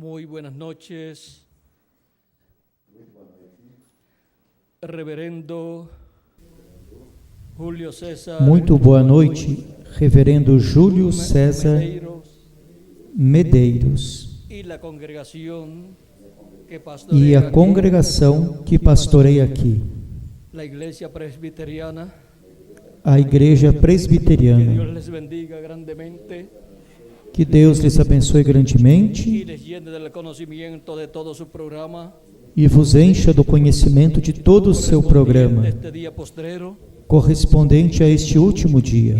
Muy buenas noches, Reverendo Júlio César. Muito boa noite, Reverendo Júlio César Medeiros e a congregação que pastorei aqui, a Igreja Presbiteriana. Que Deus lhes abençoe grandemente e vos encha do conhecimento de todo o seu programa, correspondente a este último dia.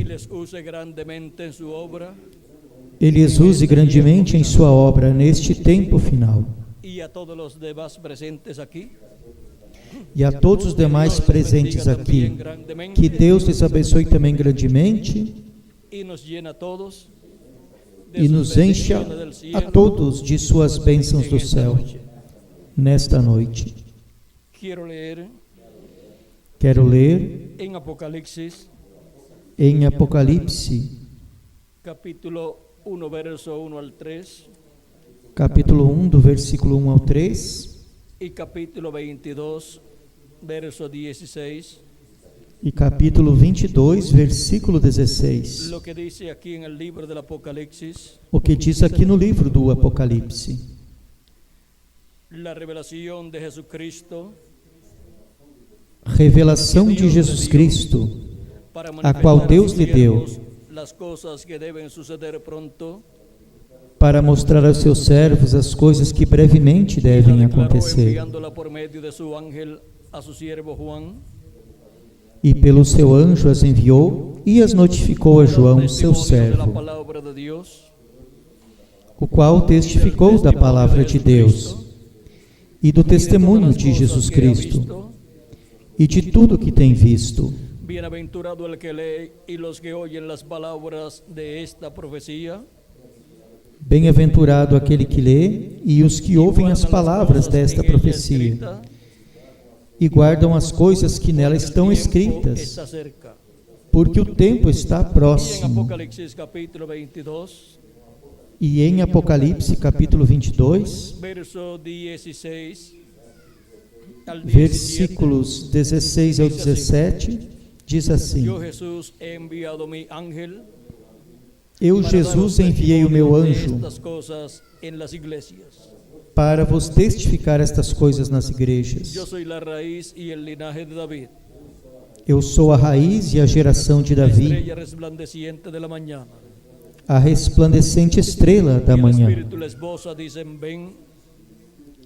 Ele os use grandemente em sua obra neste tempo final. E a todos os demais presentes aqui, que Deus lhes abençoe também grandemente e nos encha a todos de suas bênçãos do céu nesta noite. Quero ler em Apocalipse, capítulo 1, do versículo 1 ao 3, e capítulo 22, verso 16. E capítulo 22, versículo 16. O que diz aqui no livro do Apocalipse. Revelação de Jesus Cristo, a qual Deus lhe deu, para mostrar aos seus servos as coisas que brevemente devem acontecer. E pelo seu anjo as enviou e as notificou a João, seu servo, o qual testificou da palavra de Deus e do testemunho de Jesus Cristo e de tudo que tem visto. Bienaventurado el que lee y los que oyen las palabras de esta profecía. Bem-aventurado aquele que lê e os que ouvem as palavras desta profecia e guardam as coisas que nela estão escritas, porque o tempo está próximo. E em Apocalipse, capítulo 22, versículos 16 ao 17, diz assim: Eu, Jesus, enviei o meu anjo para vos testificar estas coisas nas igrejas. Eu sou a raiz e a geração de Davi, a resplandecente estrela da manhã.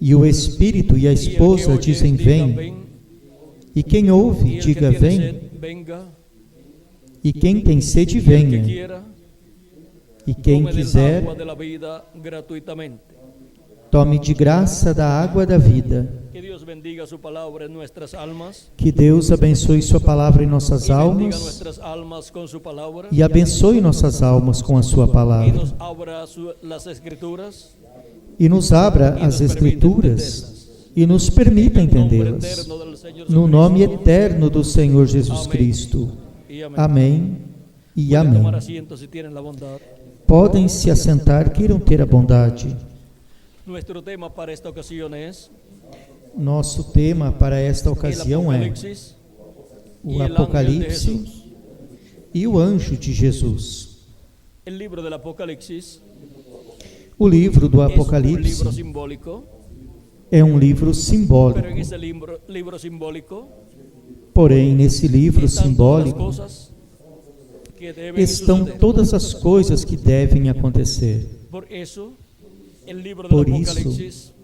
E o Espírito e a esposa dizem: vem. E quem ouve, diga: vem. E quem tem sede, venha. E quem quiser, tome de graça da água da vida. Que Deus abençoe sua palavra em nossas almas e abençoe nossas almas com a sua palavra. E nos abra as Escrituras e nos permita entendê-las. No nome eterno do Senhor Jesus Cristo. Amém e amém. Podem se assentar, queiram ter a bondade. Nosso tema para esta ocasião é o Apocalipse e o anjo de Jesus. O livro do Apocalipse é um livro simbólico. Porém, nesse livro simbólico estão todas as coisas que devem acontecer. Por isso,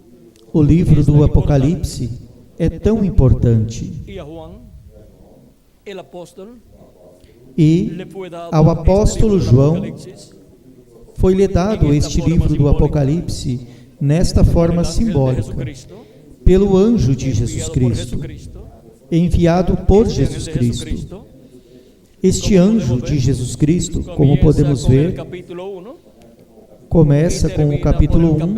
o livro do Apocalipse é tão importante. E ao apóstolo João foi-lhe dado este livro do Apocalipse nesta forma simbólica, pelo anjo de Jesus Cristo, enviado por Jesus Cristo. Este anjo de Jesus Cristo, como podemos ver, começa com o capítulo 1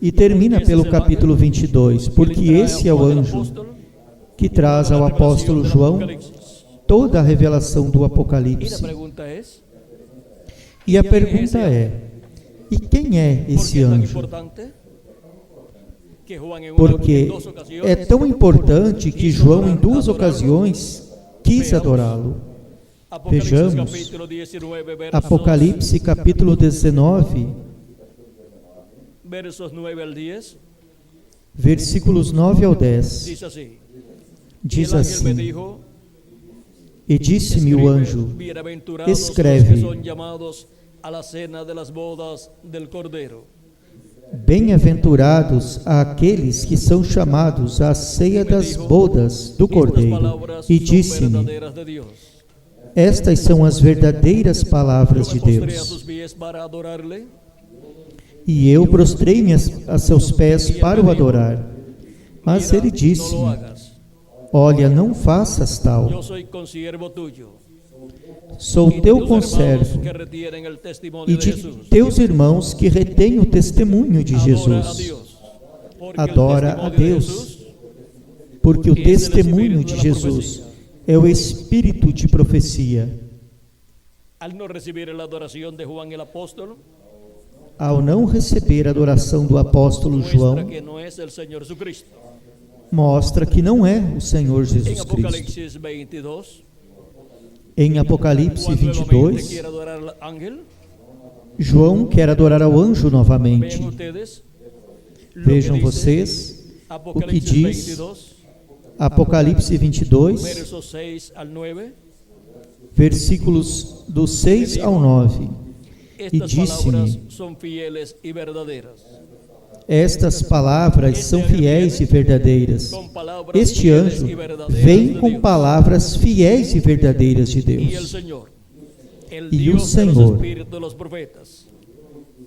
e termina pelo capítulo 22, porque esse é o anjo que traz ao apóstolo João toda a revelação do Apocalipse. E a pergunta é: E quem é ¿Por esse qué es tan anjo? importante? Que Juan en Porque dos é ocasiones tão importante que João, em duas ocasiões, quis adorá-lo. Apocalipsis Vejamos, capítulo 19, Apocalipse capítulo 19, versos 9 al 10, versículos 9 ao 10. dice así. Diz El ángel me assim: dijo, E disse-me o anjo: bienaventurados los escreve. que son llamados a la cena de las bodas del Cordero. Bem-aventurados aqueles que são chamados à ceia das bodas do Estas Cordeiro. palabras E son disse-me: verdaderas de Dios. Estas são as verdadeiras palavras Yo de me postré a Deus. sus pies para adorarle. E eu prostrei-me a seus pés para o adorar. Mas Mira, ele no lo disse-me: hagas. Olha, não faças tal. Yo soy consiervo tuyo. Sou Y de teu tus conservo hermanos que retienen el testimonio e de de Jesús. teus irmãos que retêm o testemunho de Adora a Jesus. Dios. Porque Adora el a testimonio de Deus, Jesús porque o es el testemunho espíritu de de la Jesus profecía. é o espírito de profecia. Al no recibir la adoración de Juan el apóstol, Ao não receber a adoração do apóstolo muestra João, que no es el Señor Jesucristo. mostra que não é o Senhor En Jesus Cristo. Apocalipsis 22, Em Apocalipse Juan nuevamente 22, quiere adorar al ángel. João quer adorar ao anjo novamente. Vean ustedes lo Vejam que dice vocês o que Apocalipsis diz 22, Apocalipse 22, versos 6 al 9. versículos do 6 ao 9. E Estas palabras disse-me: son fieles y verdaderas. Estas palavras são fiéis e verdadeiras. Con palabras Este fieles anjo y verdaderas vem de com Dios. palavras fiéis e verdadeiras de Y el Deus. Señor, el Y el Dios de los Señor, espíritus de los profetas.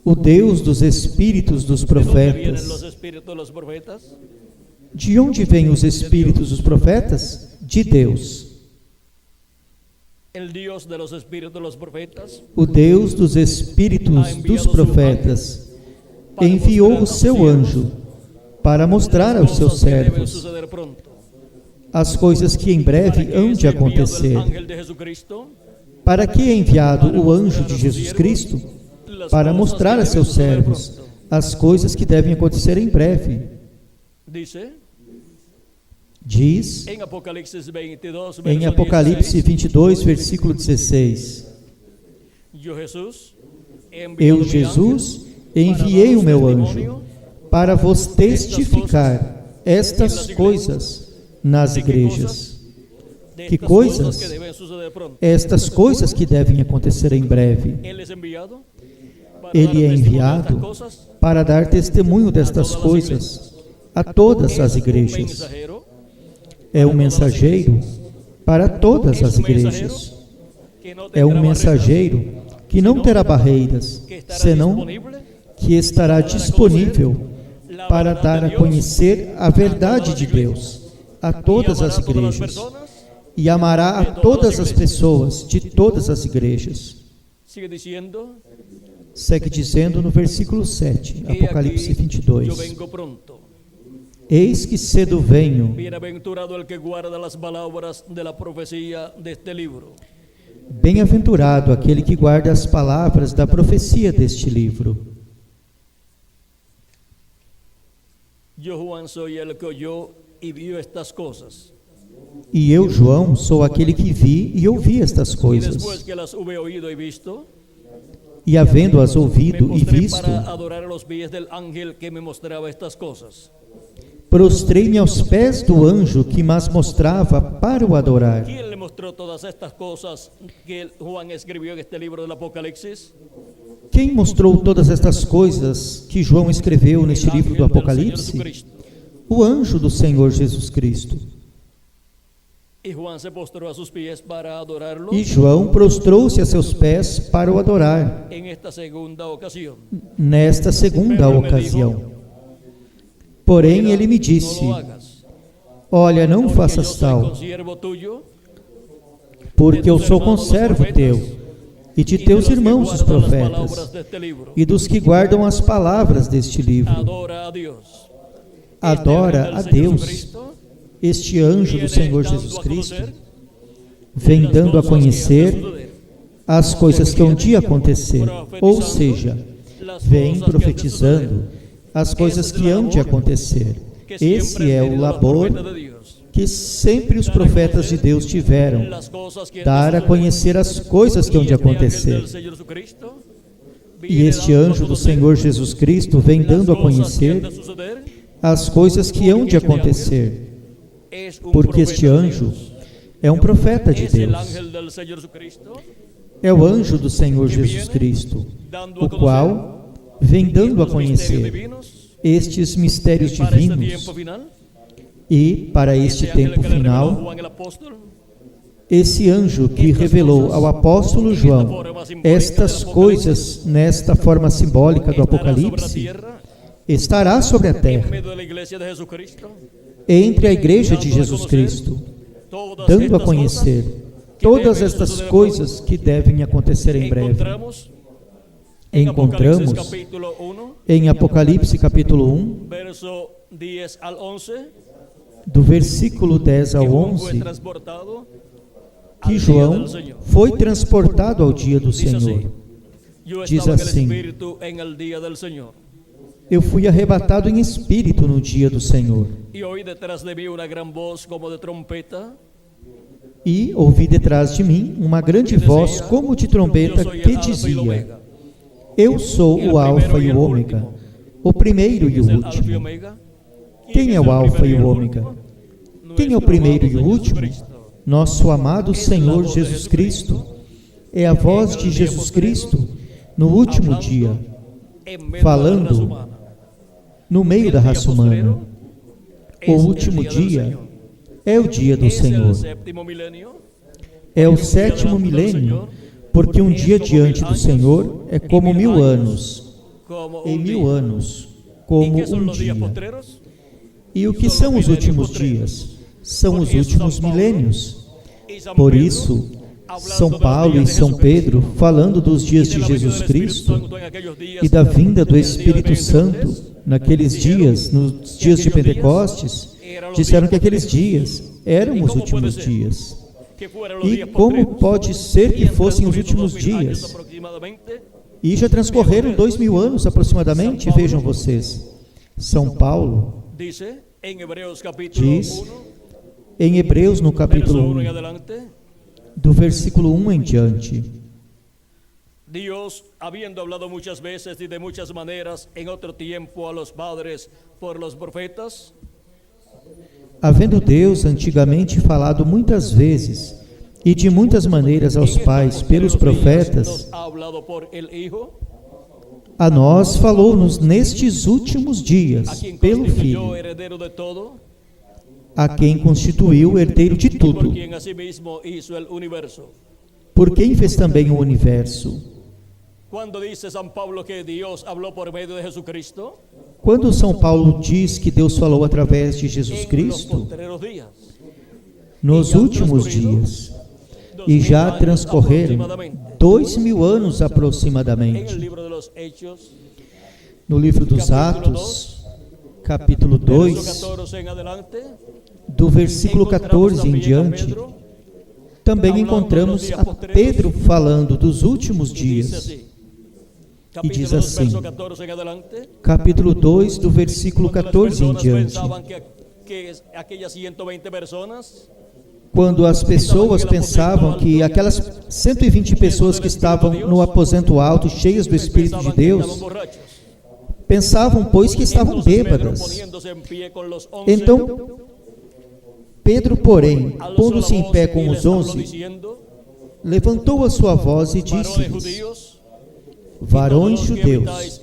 O Deus dos espíritos dos ¿De dónde vienen los profetas. espíritus de los profetas? De onde vêm os espíritos dos profetas? De Deus. El Dios de los espíritus de los profetas O Deus dos espíritos dos profetas enviou o seu anjo para mostrar aos seus cosas que deben servos suceder pronto. as coisas que em breve ¿Para qué hão es de enviado el acontecer. ángel de Jesucristo? Para que é enviado o anjo de Jesus Cristo? Las Para cosas mostrar que a deben seus suceder servos pronto. as coisas que devem acontecer em breve. Dice Diz en Apocalipsis 22, em verso Apocalipse 16, 22, versículo 16: Yo Jesús, he enviado Eu, mi Jesus, ángel enviei o para meu daros anjo testimonio para vos testificar estas coisas nas igrejas. de Que estas coisas? cosas que deben suceder pronto. Estas coisas que devem acontecer em breve. Él es enviado para Ele dar é testimonio de enviado estas cosas. para dar testemunho destas coisas a todas as Es un igrejas. mensajero, É um mensageiro para todas es as un mensajero igrejas. que no É um tendrá mensageiro que não terá barreiras, barreras, que estará senão disponible que estará disponível para dar a conhecer a verdade de Deus a todas as igrejas e amará a todas as pessoas de todas as igrejas. Sigue diciendo, Segue dizendo no versículo 7, "He Apocalipse aquí, 22. yo vengo pronto. Eis que cedo venho, Bienaventurado el que guarda las palabras de la profecía de este libro. bem-aventurado aquele que guarda as palavras da profecia deste livro. Yo, Juan, soy el que oyó y vio estas cosas. E eu, João, sou aquele que vi e ouvi estas Y coisas. después que las hube oído y visto, E havendo-as me ouvido e postré visto, para adorar a los pies del ángel que me mostraba estas cosas. prostrei-me aos pés do anjo que mas mostrava para o adorar. ¿Quién le mostró todas estas cosas que Juan escribió en este libro del Apocalipsis? Quem mostrou todas estas coisas que João escreveu neste El livro do ángel del Señor Apocalipse? Jesucristo. O anjo do Senhor Jesus Cristo. Y Juan se postró a sus pies para adorarlo E João prostrou-se a seus pés para o adorar, en esta segunda ocasión. nesta segunda ocasião. Porém, ele me disse: No lo hagas, Olha, não porque yo faças soy tal, consiervo tuyo porque eu sou conservo teu e de y de teus los que irmãos os guardan las palabras profetas de este libro. e dos que guardam as palavras deste livro. Adora a Dios. Adora a Deus. Este anjo do Senhor Jesus Cristo vem dando a conhecer as coisas que um dia acontecer, ou seja, vem profetizando as coisas que hão de acontecer. Esse é o labor que sempre os profetas de Deus tiveram, dar a conhecer as coisas que hão de acontecer. E este anjo do Senhor Jesus Cristo vem dando a conhecer as coisas que hão de acontecer, porque este anjo é um profeta de Deus. É o anjo do Senhor Jesus Cristo, o qual vem dando a conhecer estes mistérios divinos. E, para este tempo final, esse anjo que revelou ao apóstolo João estas coisas nesta forma simbólica do Apocalipse, estará sobre a terra, entre a igreja de Jesus Cristo, dando a conhecer todas estas coisas que devem acontecer em breve. Encontramos em Apocalipse capítulo 1, do versículo 10 ao 11, que João foi transportado ao dia do Senhor. Diz assim: eu fui arrebatado em espírito no dia do Senhor, e ouvi detrás de mim uma grande voz como de trombeta que dizia: eu sou o Alfa e o Ômega, o primeiro e o último. Quem é o Alfa e o Ômega? Quem é o primeiro e o último? Nosso amado Senhor Jesus Cristo. É a voz de Jesus Cristo no último dia, falando no meio da raça humana. O último dia é o dia do Senhor. É o sétimo milênio, porque um dia diante do Senhor é como 1000 anos, e 1000 anos como um dia. E o que são os últimos dias? São os últimos milênios. Por isso, São Paulo e São Pedro, falando dos dias de Jesus Cristo e da vinda do Espírito Santo, naqueles dias, nos dias de Pentecostes, disseram que aqueles dias eram os últimos dias. E como pode ser que fossem os últimos dias? E já transcorreram 2000 anos aproximadamente, vejam vocês. São Paulo diz em Hebreus no capítulo 1, do versículo 1 em diante: Dios, habiendo hablado muchas veces y de muchas maneras en otro tiempo a los padres por los profetas, havendo Deus antigamente falado muitas vezes e de muitas maneiras aos pais pelos profetas, a nós falou-nos nestes últimos dias pelo Filho, a quem constituiu herdeiro de tudo, por quem fez também o universo. Quando São Paulo diz que Deus falou através de Jesus Cristo, nos últimos dias, e já transcorreram 2000 anos aproximadamente. No livro dos Atos, capítulo 2, do versículo 14 em diante, também encontramos a Pedro falando dos últimos dias. E diz assim, capítulo 2, do versículo 14 em diante: quando as pessoas pensavam que aquelas 120 pessoas que estavam no aposento alto, cheias do Espírito de Deus, pensavam, pois, que estavam bêbadas. Então, Pedro, porém, pondo-se em pé com os 11, levantou a sua voz e disse-lhes: varões judeus,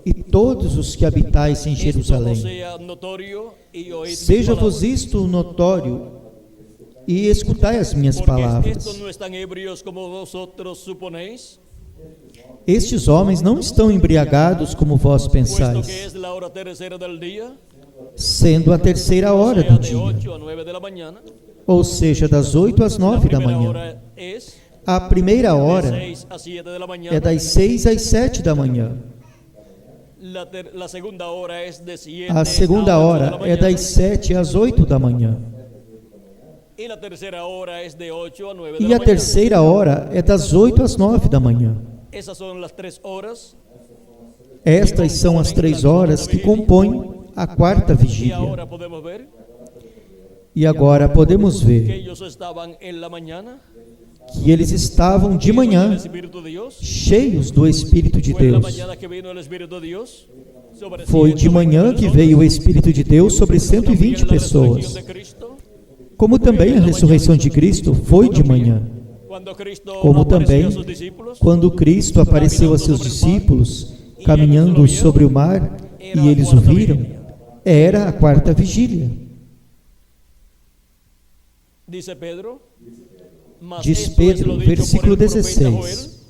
e todos os que habitais em Jerusalém, seja-vos isto notório, e escutai as minhas palavras. Estes homens não estão embriagados como vós pensais, sendo a 3ª hora do dia, ou seja, das 8 às 9 da manhã. A 1ª hora é das 6 às 7 da manhã. A 2ª hora é das 7 às 8 da manhã. E a 3ª hora é das 8 às 9 da manhã. Essas são as 3 horas Estas são as 3 horas que compõem a quarta Y vigília. ahora podemos ver E agora podemos que ver ellos estaban en la mañana que eles estavam de llenos del manhã Espíritu de Dios. cheios do Espírito de Fue en la Deus. mañana que vino el Espíritu de Dios sobre Foi de 120 manhã que personas. veio o Espírito de Deus sobre También 120 la pessoas. resurrección de Cristo, Como também a ressurreição de Cristo foi de manhã. cuando Cristo Como apareció também a sus discípulos, quando Cristo apareceu a seus discípulos caminhando sobre o mar e eles o viram, era a quarta vigília. dice Pedro, mas Diz esto es Pedro, lo dicho versículo por el profeta 16.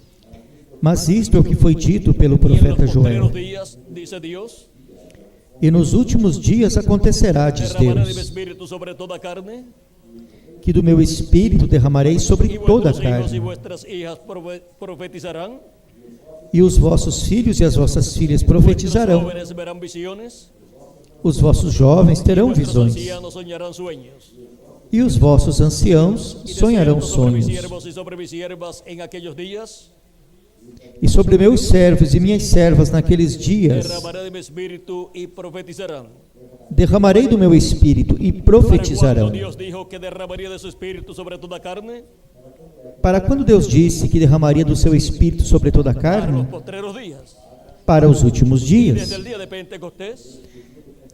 Mas isto é o que foi dito pelo Joel, y en profeta los Joel. postreros días, dice Dios, E nos últimos dias acontecerá, diz derramaré de mi Deus, espíritu sobre toda carne, que do meu espírito derramarei sobre y toda a vuestros hijos y carne. vuestras hijas profetizarán, E os vossos filhos e as vossas filhas vuestros profetizarão. jóvenes verán visiones, Os vossos jovens terão vuestros visões. ancianos soñarán sueños. E os vossos anciãos Y de sonharão cierto, sobre mis sonhos. siervos y sobre mis siervas en aquellos días, E sobre meus servos e minhas servas naqueles dias derramaré de mi espíritu y profetizarán. derramarei do meu espírito e Para profetizarão. cuando Dios dijo que derramaría de su espíritu sobre toda carne, Para quando Deus disse que derramaria do seu espírito sobre toda a para los carne, postreros días. para os últimos Y dias. desde el día de Pentecostés,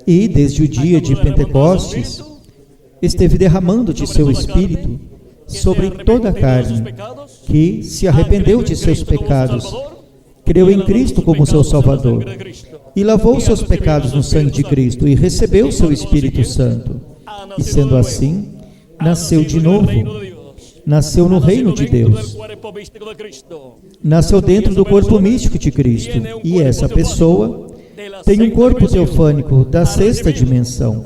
E desde o dia de Pentecostes, esteve derramando de seu espírito sobre toda a carne, que se arrependeu de seus pecados, creu em Cristo como seu Salvador, e lavou seus pecados no sangue de Cristo, e recebeu o seu Espírito Santo. E sendo assim, nasceu de novo, nasceu no reino de Deus, nasceu dentro do corpo místico de Cristo, e essa pessoa tem um corpo teofânico da sexta dimensão.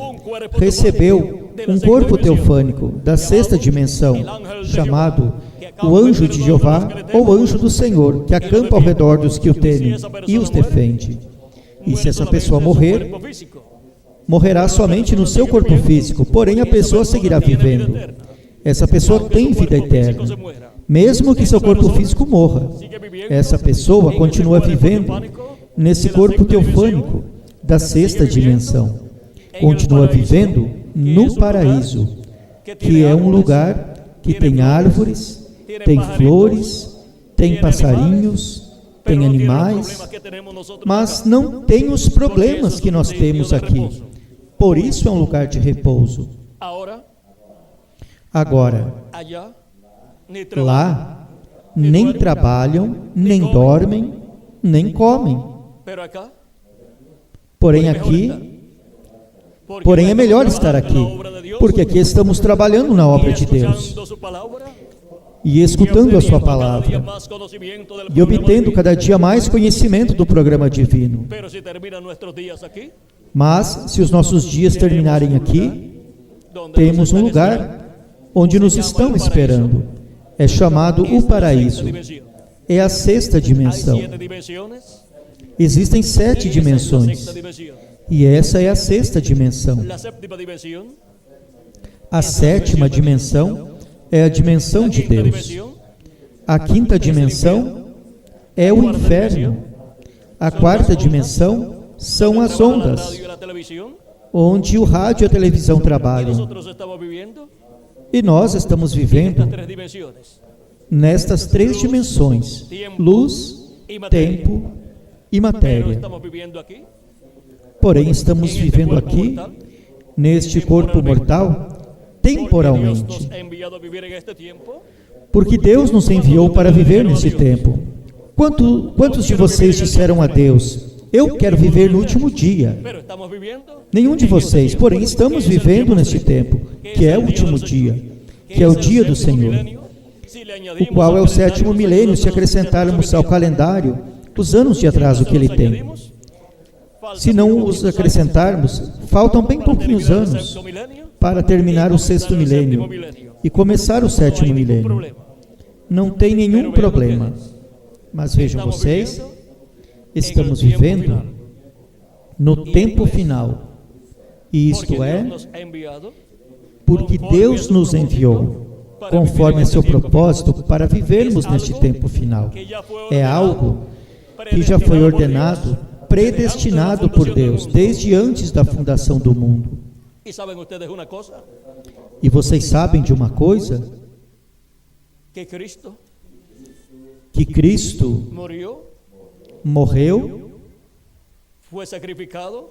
Recebeu um corpo teofânico da sexta dimensão, chamado o anjo de Jeová ou anjo do Senhor, que acampa ao redor dos que o temem e os defende. E se essa pessoa morrer, morrerá somente no seu corpo físico, porém a pessoa seguirá vivendo. Essa pessoa tem vida eterna, mesmo que seu corpo físico morra. Essa pessoa continua vivendo nesse corpo teofânico da sexta dimensão. Continua vivendo no paraíso, que é um lugar que tem árvores, tem flores, tem passarinhos, tem animais, mas não tem os problemas que nós temos aqui. Por isso é um lugar de repouso. Agora, lá, nem trabalham, nem dormem, nem comem. Porém é melhor estar aqui, porque aqui estamos trabalhando na obra de Deus e escutando a sua palavra e obtendo cada dia mais conhecimento do programa divino. Mas, se os nossos dias terminarem aqui, temos um lugar onde nos estão esperando. É chamado o paraíso. É a sexta dimensão. Existem 7 dimensões. E essa é a sexta dimensão. A sétima dimensão é a dimensão de Deus. A quinta dimensão é o inferno. A quarta dimensão são as ondas, onde o rádio e a televisão trabalham. E nós estamos vivendo nestas 3 dimensões: luz, tempo e matéria. Porém, estamos vivendo aqui, neste corpo mortal, temporalmente. Porque Deus nos enviou para viver nesse tempo. Quantos de vocês disseram a Deus: eu quero viver no último dia? Nenhum de vocês, porém estamos vivendo neste tempo, que é o último dia, que é o dia do Senhor, o qual é o 7º milênio, se acrescentarmos ao calendário os anos de atraso que ele tem. Se não os acrescentarmos, faltam bem pouquinhos anos para terminar o 6º milênio e começar o 7º milênio. Não tem nenhum problema. Mas vejam vocês, estamos vivendo no tempo final. E isto é, porque Deus nos enviou, conforme a seu propósito, para vivermos neste tempo final. É algo que já foi ordenado predestinado por Deus, desde antes da fundação do mundo. Y saben ustedes una cosa, E vocês sabem de uma coisa? que Cristo Que Cristo murió, morreu, fue sacrificado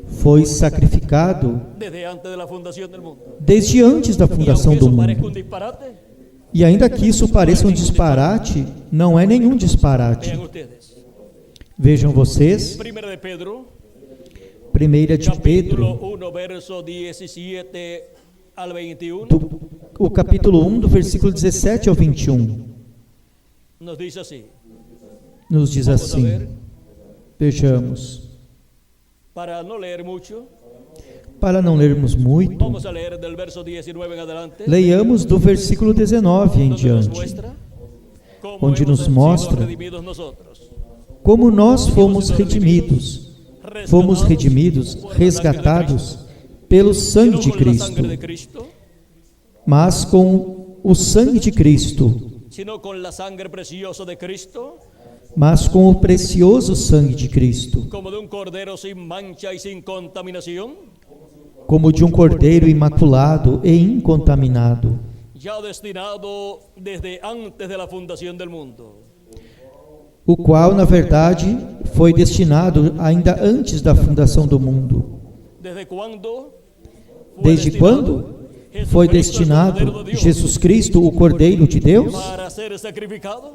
foi sacrificado desde antes de la fundación del mundo. desde antes da Y fundação aunque do eso parezca mundo. un disparate, E ainda que isso pareça um disparate, não é nenhum disparate. vean ustedes. Vejam vocês, Primera de Pedro, 1 de capítulo Pedro, 1, verso 17 al 21, o capítulo 1, do versículo 17 ao 21, nos dice así. nos diz Vamos a assim, ver, vejamos, para no leer mucho, para não lermos muito, vamos a leer del verso 19 en adelante, leiamos do versículo 19 em donde nos diante, muestra cómo onde hemos nos sido mostra redimidos nosotros. como nós fomos redimidos, resgatados pelo sangue de No con la sangre Cristo, de Cristo, mas com o sangue de Cristo, sino con la sangre preciosa de Cristo, mas com o precioso sangue de Cristo, como de un cordero sin mancha y sin contaminación, como de um cordeiro imaculado e incontaminado, ya destinado desde antes de la fundación del mundo, o qual, na verdade, foi destinado ainda antes da fundação do mundo. desde cuando fue Desde destinado quando Jesucristo, foi el Cordero destinado de Dios, Jesus Cristo, o Cordeiro de Deus, para ser sacrificado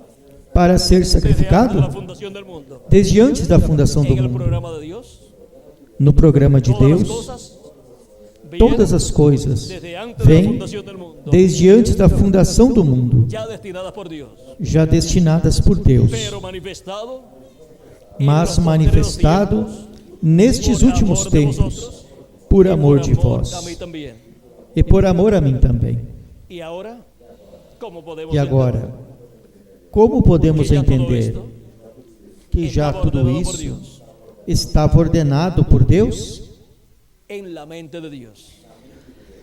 para ser desde antes de la sacrificado fundación del mundo? desde antes da fundação do En el mundo. programa de Dios, No programa de todas las Deus, cosas vienen todas as coisas desde antes de la vêm fundación del mundo, desde antes da fundação do mundo, ya destinadas por Dios, já destinadas por Deus, pero manifestado en mas los postreros manifestado tiempos, nestes por últimos amor de tempos, vosotros, por y amor por de amor vós a mí también. e por amor a mim também. Y ahora, ¿cómo podemos E agora, como podemos que ya todo entender esto que já estaba tudo ordenado por isso Dios, estava ordenado por Deus? en la mente de Dios?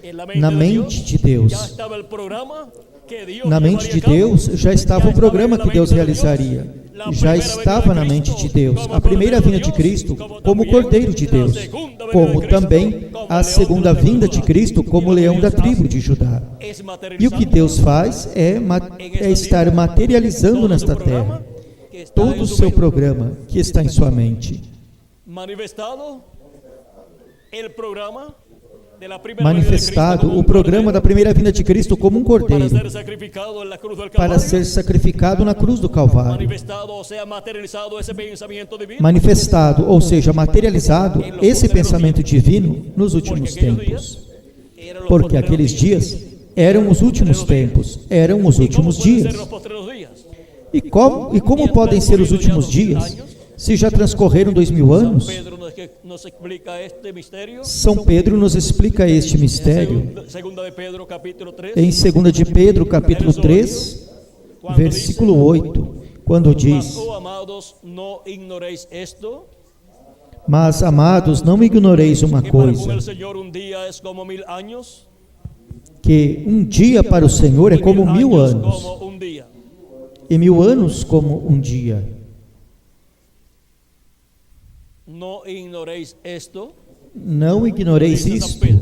En la Na de mente Dios, de Deus. ya estaba el programa que Dios Na mente de llevaría a cabo. Deus já estava Já o programa estava que Deus na mente de realizaria. Deus, la Já primeira estava vinda na de mente de Cristo, Deus. como A primeira Cordeiro vinda de de Deus, Cristo como como também Cordeiro de a Deus, segunda vinda como de Cristo, também como a leão segunda da tribo vinda de de Judá. Cristo como E o que leão da Deus tribo faz de Judá. es E o que Deus faz é estar materializando todo nesta su programa terra que está todo en o su seu mente. programa que está em sua mente. Manifestado el programa de la primera venida de Manifestado Cristo como o un programa da cordero primeira vinda de Cristo como um para cordeiro, ser sacrificado en la cruz del para Calvario. ser sacrificado na cruz do Calvário. Manifestado, o sea, materializado ese pensamiento divino. Manifestado, ou seja, materializado esse pensamento divino nos últimos Porque aquellos tempos. días eran los Porque postreros aqueles días. dias eram os últimos tempos, eram os ¿Y cómo últimos pueden ser dias. los postreros días? E como podem ser os últimos dias se já transcorreram 2000 anos? Pedro nos explica este misterio. São Pedro nos explica este mistério Segunda de Pedro, capítulo 3. em 2 de Pedro, capítulo 3, Cuando versículo 8, quando dice, diz: "Mas, oh amados, no ignoréis esto, Mas, amados, não ignoreis uma que para con coisa, el Señor un día es como 1000 años, que um dia para o Senhor é y como 1000 anos, como un día. e 1000 anos como um dia. No ignoréis esto. Não ignoreis Dice San isto. Pedro.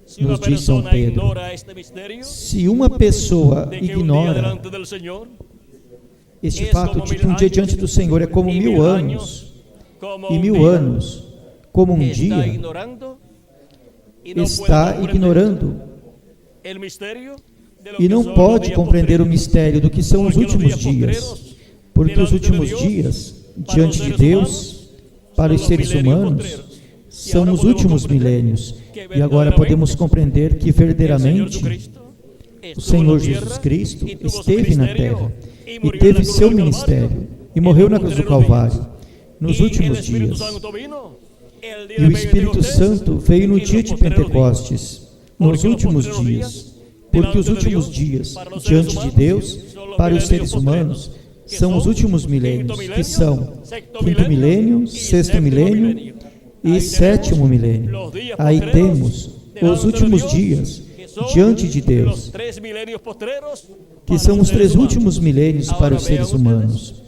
Si una Nos diz São persona Pedro. ignora este misterio, Se uma pessoa de que un día ignora delante del Señor este es fato como de 1000 que um dia años, diante do Senhor é como y 1000 1000 anos, como e un 1000 día, anos como um está dia, ignorando y no está puede comprender ignorando el misterio de lo e que não son pode los días compreender o postreros. mistério do que são os Porque los últimos días dias. postreros, Porque os delante de últimos Dios, dias, para diante os de seres Deus, humanos, para são os os seres milênios humanos, postreros. E são agora os podemos últimos compreender milênios. que E agora podemos verdaderamente compreender que el Señor verdadeiramente Jesucristo o estuvo Senhor na tierra Jesus Cristo y tuvo su esteve na ministerio terra y e murió en la teve cruz seu del ministério Calvario e en morreu los na cruz do postreros días. Calvário nos Y últimos el Espíritu dias. Santo vino el día E o de Espírito Pentecostés, Santo veio no y dia los de postreros días. Pentecostes, nos Porque los últimos postreros dias. días, Porque os delante de últimos Dios, dias, para los seres diante de humanos, Deus, son los para os milênios seres postreros, humanos, que são são os últimos quinto milênios, milênio, que são sexto quinto milênio, e sexto sétimo milênio milênio. e Aí sétimo temos milênio. los días Aí postreros temos delante os de últimos Dios, dias que são diante de los Deus, tres milênios postreros que para são os os seres três humanos. últimos milênios Agora para os seres vean humanos.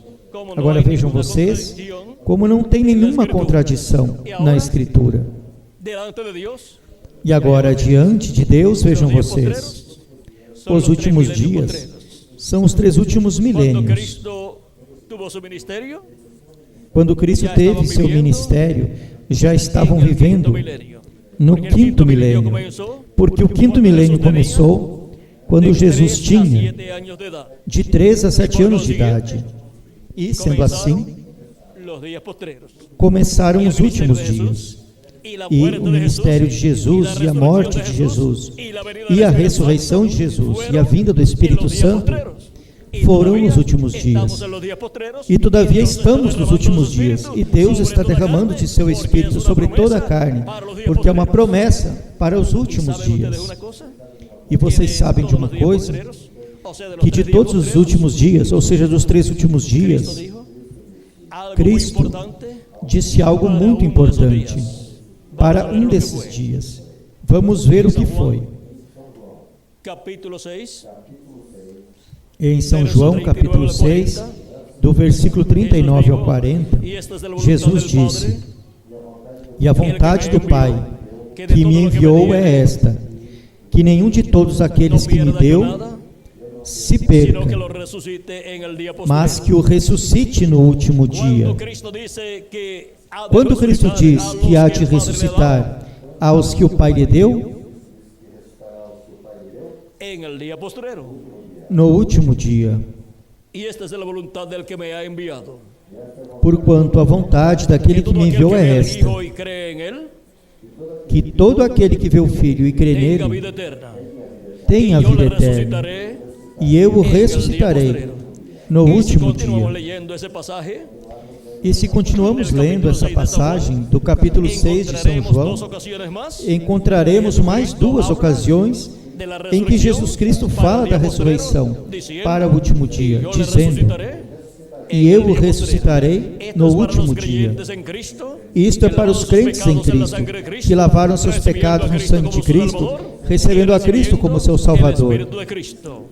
Agora vejam vocês como não tem nenhuma contradição na Escritura. E agora, diante de Deus, vejam vocês, os últimos dias são os 3 últimos milênios. Quando Cristo teve seu ministério, já estavam vivendo no 5º milênio, porque o 5º milênio começou quando Jesus tinha de 3 a 7 anos de idade. E, sendo assim, começaram os últimos dias. E o ministério de Jesus, e a morte de Jesus, e a ressurreição de Jesus, e a vinda do Espírito Santo, foram nos últimos dias. E todavia estamos nos últimos dias, e Deus está derramando de seu Espírito sobre toda a carne, porque é uma promessa para os últimos dias. E vocês sabem de uma coisa? Que de todos os últimos dias, ou seja, dos 3 últimos dias, Cristo disse algo muito importante para um desses dias. Vamos ver o que foi. Em São João, capítulo 6, do versículo 39 ao 40, Jesus disse: "E a vontade do Pai que me enviou é esta, que nenhum de todos aqueles que me deu se perca, mas que o ressuscite no último dia." Quando Cristo diz que há de ressuscitar aos que o Pai lhe deu, no último dia. Porquanto a vontade daquele que me enviou é esta, que todo aquele que vê o Filho e crê nele tenha a vida eterna, e eu o ressuscitarei no último dia. E se continuamos lendo essa passagem do capítulo 6 de São João, encontraremos mais 2 ocasiões em que Jesus Cristo fala da ressurreição para o último dia, dizendo: "E eu o ressuscitarei no último dia." Isto é para os crentes em Cristo, que lavaram seus pecados no sangue de Cristo, recebendo a Cristo como seu Salvador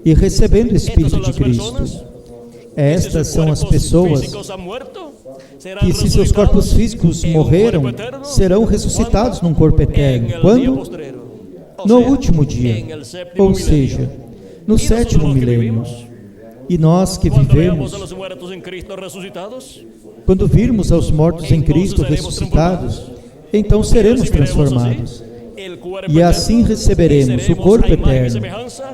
e recebendo o Espírito de Cristo. Estas são as pessoas que, se seus corpos físicos morreram, serão ressuscitados num corpo eterno. Quando? No último dia, ou seja, no 7º milênio. E nós que vivemos, quando virmos aos mortos em Cristo ressuscitados, então seremos transformados. E assim receberemos o corpo eterno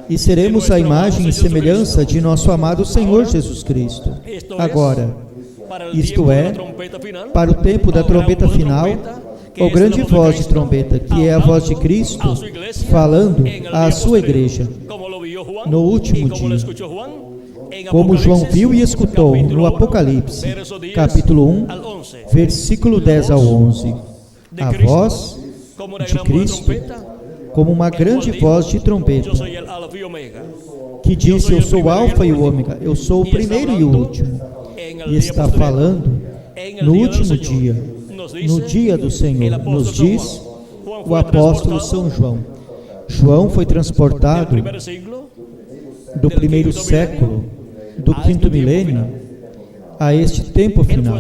e seremos a imagem e semelhança de nosso amado Senhor Jesus Cristo. Agora, isto é, para o tempo da trombeta final, ou grande voz de trombeta, que é a voz de Cristo falando à sua igreja no último dia, como João viu e escutou no Apocalipse, capítulo 1, versículo 10 ao 11. A voz de Cristo, como uma grande voz de trombeta, que disse: "Eu sou o Alfa e o Ômega, eu sou o primeiro e o último." E está falando no último dia, no dia do Senhor, nos diz o apóstolo São João. João foi transportado do 1º século, do 5º milênio, a este tempo final.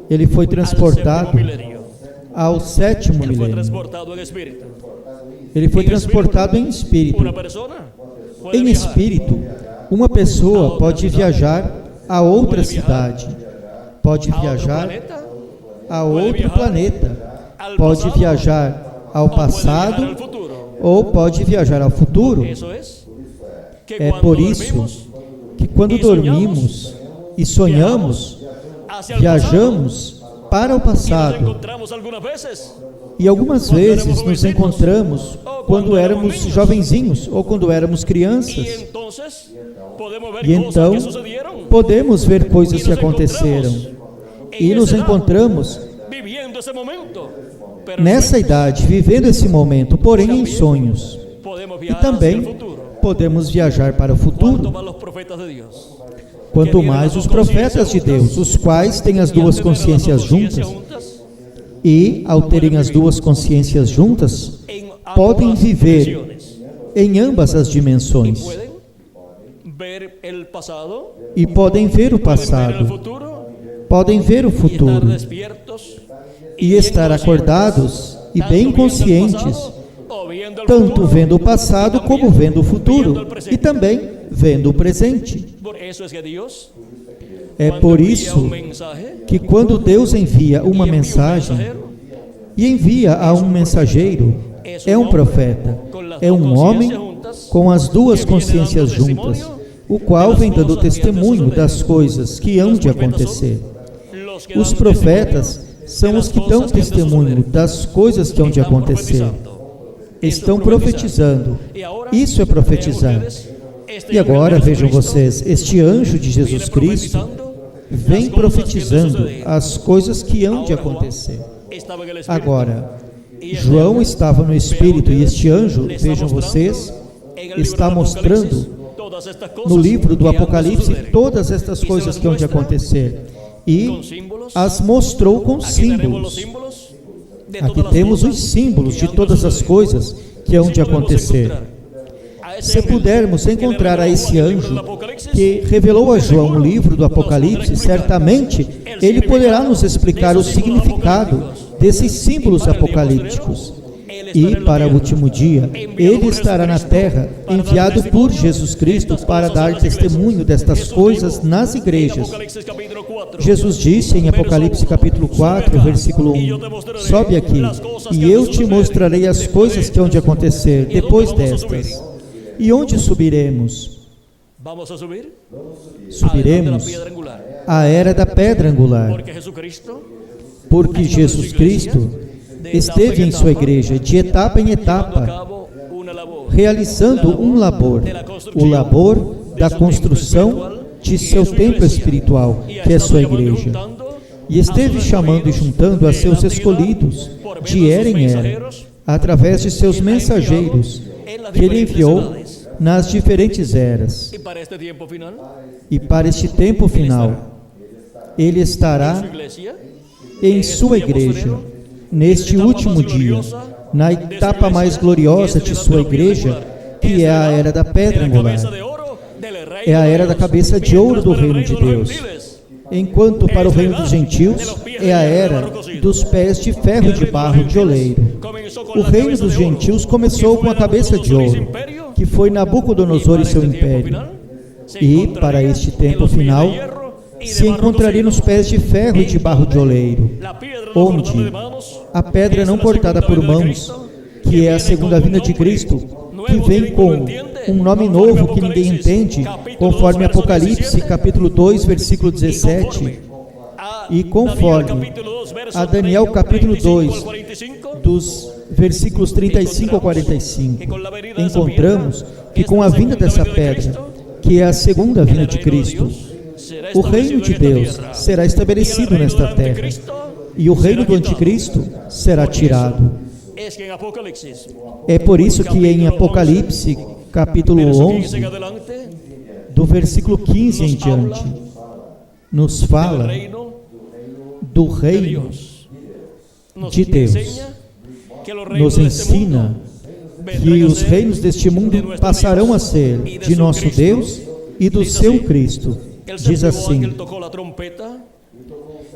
Ele foi transportado ao 7º milênio. Ele foi transportado em espírito. Em espírito, uma pessoa pode viajar a outra cidade, pode viajar a outro planeta, pode viajar ao passado ou pode viajar ao futuro. É por isso que quando dormimos e sonhamos, viajamos para o passado. E algumas vezes nos encontramos quando éramos jovenzinhos ou quando éramos crianças. E então podemos ver coisas que aconteceram. E nos encontramos nessa idade, vivendo esse momento, porém em sonhos. E também podemos viajar para o futuro. Quanto mais os profetas de Deus, os quais têm as 2 consciências juntas, e, ao terem as 2 consciências juntas, podem viver em ambas as dimensões. ver el pasado, e podem ver o pueden ver el passado, futuro podem ver o y estar futuro despiertos e bien estar conscientes, acordados e tanto bem viendo el conscientes, pasado o viendo el tanto futuro, vendo o passado y también como vendo o viendo futuro el e presente. também vendo o presente. Por eso es que Dios, É cuando por envía isso un mensaje, que quando Deus envia uma y envía un mensagem mensajero, e envia a um mensageiro, é um profeta, é um homem com as duas consciências juntas, o qual vem dando testemunho das coisas que hão de acontecer. los que Os dan profetas são os que dão testemunho das coisas que hão de acontecer. Estão profetizando. Isso é profetizar. E agora vejam vocês, este anjo de Jesus Cristo vem profetizando as coisas que hão de acontecer. estaba en el Espíritu. Agora, João estava no Espírito e este anjo, vejam vocês, En el libro está del mostrando Apocalipsis todas estas cosas no livro do que han de Apocalipse suceder. todas estas coisas que hão de acontecer e Con símbolos. as mostrou com Aquí tenemos los símbolos. símbolos de Aqui todas las temos cosas os símbolos que de han de todas as suceder. coisas que hão de Si podemos acontecer. encontrar a ese Se ángel pudermos que le encontrar a reveló esse Juan el libro anjo del Apocalipsis, que revelou a João o livro do Apocalipse, certamente ele poderá nos explicar o significado desses símbolos apocalípticos. E para o último dia, ele estará na terra, enviado por Jesus Cristo para dar testemunho destas coisas nas en igrejas. Apocalipsis capítulo 4, Jesus disse em Apocalipse capítulo 4, versículo 1, sobe aqui, e eu te mostrarei as coisas que hão de acontecer depois destas. E onde subiremos? vamos a subir adelante la Subiremos piedra angular, à era da pedra angular, porque Jesucristo porque Jesus Cristo esteve em sua igreja de etapa em llevando a etapa, cabo una labor, realizando um labor, o labor da construção de seu templo espiritual, que é sua igreja. E esteve chamando e juntando a seus escolhidos, de era em era, através de seus mensageiros, que ele enviou nas diferentes eras. y para este tiempo final, E para este tempo final, ele su estará iglesia, em sua igreja, neste último dia, na etapa mais gloriosa de sua igreja, que é a era da pedra angular. É a era da cabeça de ouro do reino de Deus. Enquanto para o reino dos gentios é a era dos pés de ferro de barro de oleiro. O reino dos gentios começou com a cabeça de ouro, que foi Nabucodonosor e seu império. E para este tempo final, se encontraria nos pés de ferro e de barro de oleiro, onde a pedra não cortada por mãos, que é a segunda vinda de Cristo, que vem com um nome novo que ninguém entende, conforme Apocalipse capítulo 2, versículo 17, e conforme a Daniel capítulo 2, dos versículos 35 a 45, encontramos que com a vinda dessa pedra, que é a segunda vinda de Cristo, o reino de Deus será estabelecido nesta terra, e o reino do anticristo será tirado. É por isso que em Apocalipse, capítulo 11, do versículo 15 em diante, nos fala do reino de Deus. Nos ensina que os reinos deste mundo passarão a ser de nosso Deus e do seu Cristo. Diz assim: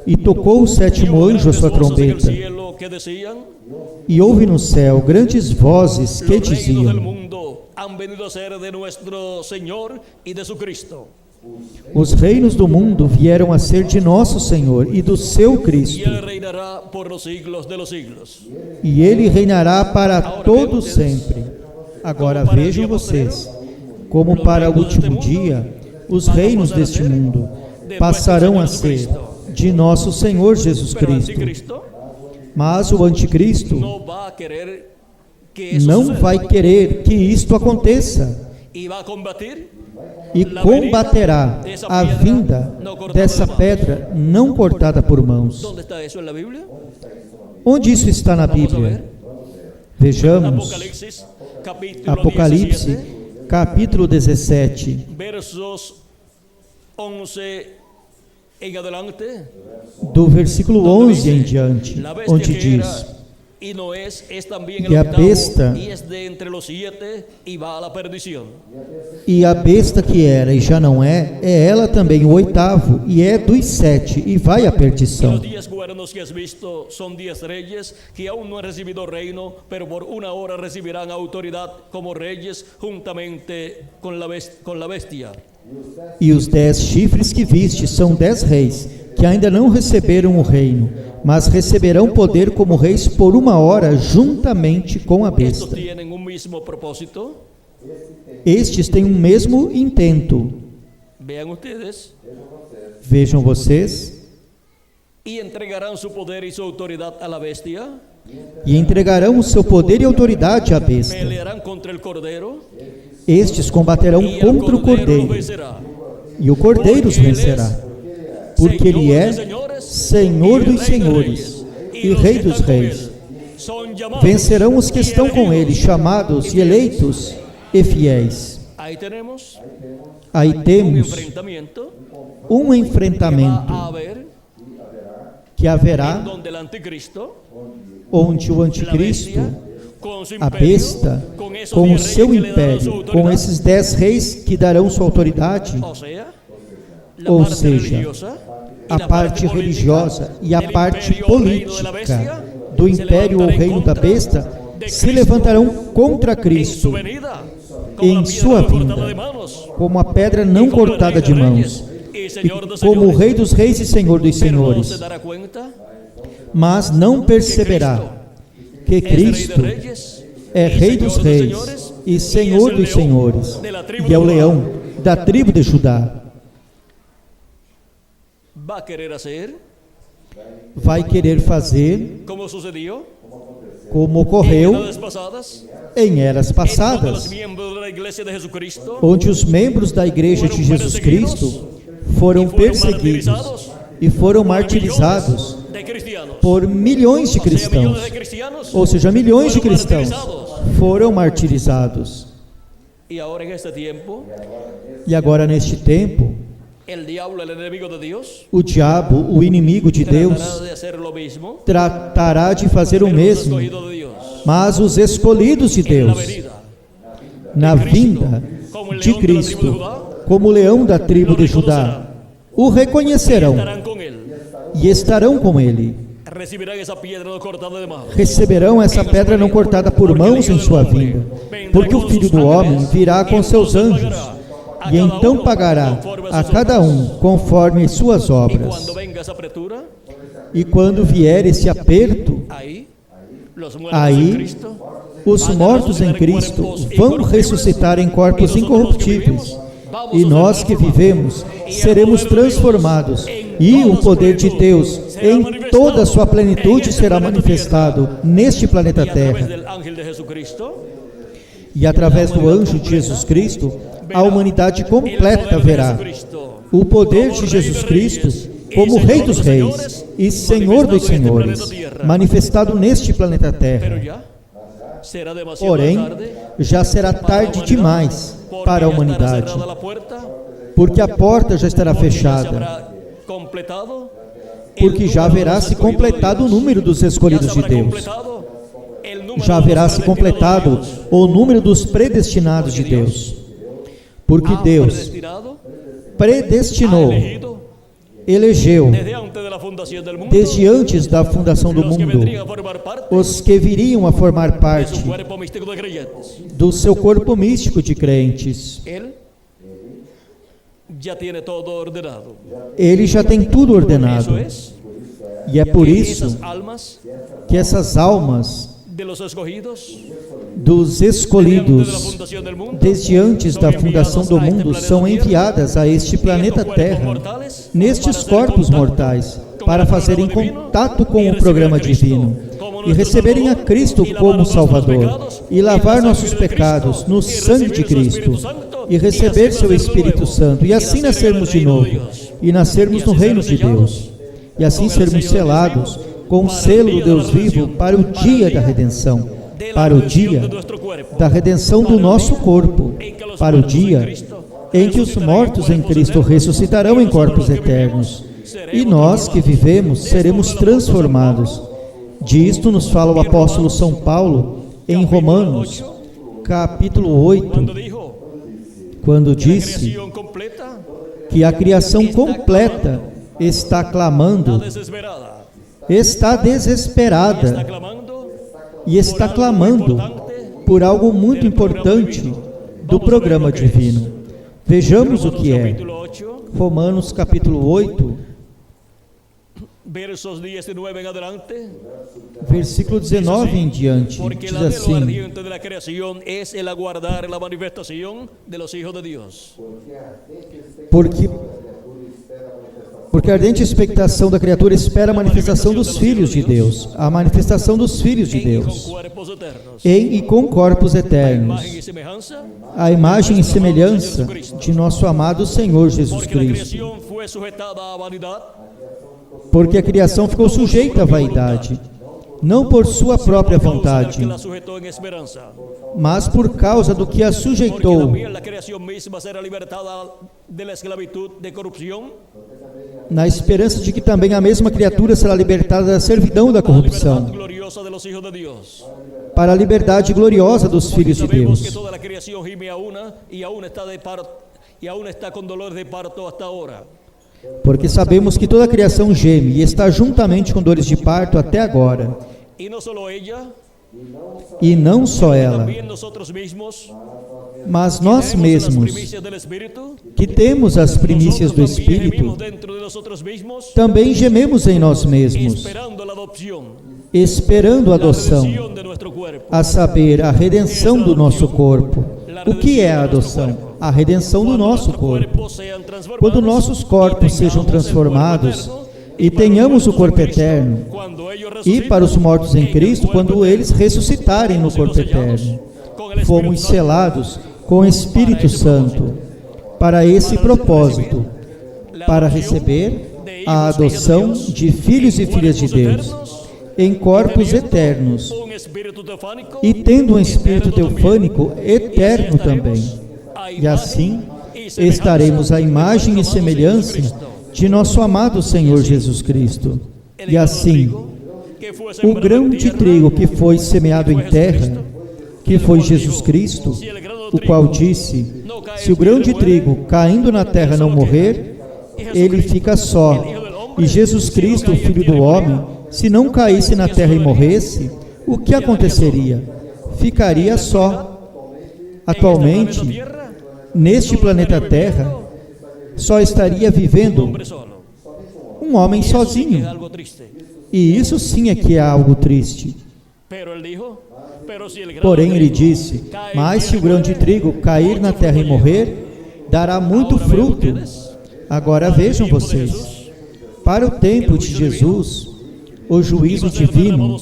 e tocou o sétimo anjo a sua trombeta, e houve no céu grandes vozes que diziam: os reinos do mundo vieram a ser de nosso Senhor e do seu Cristo, e ele reinará para todo sempre. Agora vejam vocês, como para o último dia, os reinos deste mundo passarão a ser de nosso Senhor Jesus Cristo. Mas o anticristo não vai querer que isto aconteça e combaterá a vinda dessa pedra não cortada por mãos. Onde isso está na Bíblia? Vejamos Apocalipse capítulo 17, versos 11 em adelante, do versículo 11 em diante, onde diz: E a besta, e a besta que era e já não é ela também o oitavo, e é dos 7, e vai à perdição. Os 10 governos que has visto são 10 reis que aún não han recibido o reino, pero por una hora recibirán autoridad como reyes juntamente com la bestia. E os 10 chifres que viste são 10 reis, que ainda não receberam o reino, mas receberão poder como reis por uma hora, juntamente com a besta. Estes têm um mesmo intento. Vejam vocês. E entregarão seu poder e sua autoridade à bestia. E entregarão o seu poder e autoridade à besta. Estes combaterão contra o cordeiro, e o cordeiro os vencerá, porque ele é Senhor dos senhores e Rei dos reis. Vencerão os que estão com ele, chamados e eleitos e fiéis. Aí temos um enfrentamento que haverá, onde o anticristo, a besta, com o seu império, com esses 10 reis que darão sua autoridade, ou seja, a parte religiosa e a parte política do império ou reino da besta, se levantarão contra Cristo em sua vinda, como a pedra não cortada de mãos, e como o Rei dos reis e Senhor dos senhores. Mas não perceberá que Cristo é Rei dos reis e Senhor dos senhores, e é o leão da tribo de Judá. Vai querer fazer como ocorreu em eras passadas, onde os membros da Igreja de Jesus Cristo foram perseguidos e foram martirizados por milhões de cristãos, ou seja, milhões de cristãos foram martirizados. E agora neste tempo, o diabo, o inimigo de Deus, tratará de fazer o mesmo, mas os escolhidos de Deus, na vinda de Cristo, como leão da tribo de Judá, o reconhecerão e estarão com ele. Receberão essa pedra não cortada por mãos em sua vinda, porque o Filho do Homem virá com seus anjos, e então pagará a cada um conforme as suas obras. E quando vier esse aperto, aí os mortos em Cristo vão ressuscitar em corpos incorruptíveis, e nós que vivemos seremos transformados, e o poder de Deus em toda a sua plenitude será manifestado neste planeta Terra. E através do anjo de Jesus Cristo, a humanidade completa verá o poder de Jesus Cristo como Rei dos reis e Senhor dos senhores, manifestado neste planeta Terra. Porém, já será tarde demais para a humanidade, porque a porta já estará fechada, porque já haverá se completado o número dos escolhidos de Deus, já haverá se completado o número dos predestinados de Deus, porque Deus predestinou, elegeu, desde antes da fundação do mundo, os que viriam a formar parte do seu corpo místico de crentes. Ele já tem tudo ordenado. E é por isso que essas almas dos escolhidos, desde antes da fundação do mundo, são enviadas a este planeta Terra, nestes corpos mortais, para fazerem contato com o programa divino e receberem a Cristo como Salvador, e lavar nossos pecados no sangue de Cristo, e receber seu Espírito Santo, e assim nascermos de novo, e nascermos no reino de Deus, e assim sermos selados com o selo do Deus vivo para o dia da redenção, para o dia da redenção do nosso corpo, para o dia em que os mortos em Cristo ressuscitarão em corpos eternos, e nós que vivemos seremos transformados Disto nos fala o apóstolo São Paulo em Romanos, capítulo 8, quando disse que a criação completa está clamando, está desesperada e está clamando por algo muito importante do programa divino. Vejamos o que é. Romanos capítulo 8, versos 19 en adelante. versículo 19 em diante, Porque diz el anhelo assim: ardiente de la creación es el aguardar la manifestación de los hijos de Dios. Porque a ardente expectação da criatura espera a manifestação dos filhos de Deus, a manifestação dos filhos de Deus, em e com corpos eternos, Imagen y semejanza, a imagem e semelhança de nosso amado Senhor Jesus porque la Cristo. creación fue sujetada a vanidad, Porque a criação ficou sujeita à vaidade, não por sua própria por causa del que vontade, la sujetó en esperanza. mas por causa do que a Porque sujeitou, también la creación misma será libertada de la esclavitud de corrupción na esperança de que também a mesma criatura será libertada da servidão da a la libertad corrupção, gloriosa de los hijos de Dios. para a liberdade gloriosa dos filhos de Sabemos que Deus. toda la creación gime a una y aún está de parto y aún está con dolor de parto hasta ahora. Porque sabemos que toda a criação geme e está juntamente com dores de parto até agora. Y no solo ella, E não só ela, también nosotros mismos, mas nós tenemos las mesmos, primicias del Espíritu, que temos as primícias do nosotros también gemimos Espírito, dentro de nosotros mismos, também gememos em nós mesmos, esperando la adopción, esperando a la adoção, redención de nuestro cuerpo. a saber, a redenção do nosso corpo. O que é a adoção? A redenção do nosso corpo. Quando nossos corpos sejam transformados e tenhamos o corpo eterno, e para os mortos em Cristo, quando eles ressuscitarem no corpo eterno, fomos selados com o Espírito Santo para esse propósito, para receber a adoção de filhos e filhas de Deus em corpos eternos e tendo um espírito teofânico eterno também. E assim estaremos à imagem e semelhança de nosso amado Senhor Jesus Cristo. E assim, o grão de trigo que foi semeado em terra, que foi Jesus Cristo, o qual disse: se o grão de trigo caindo na terra não morrer, ele fica só. E Jesus Cristo, o Filho do Homem, se não caísse na terra e morresse, o que aconteceria? Ficaria só. Atualmente, neste planeta Terra, só estaria vivendo um homem sozinho. E isso sim é que é algo triste. Porém, ele disse: mas se o grão de trigo cair na terra e morrer, dará muito fruto. Agora vejam vocês, para o tempo de Jesus, o juízo divino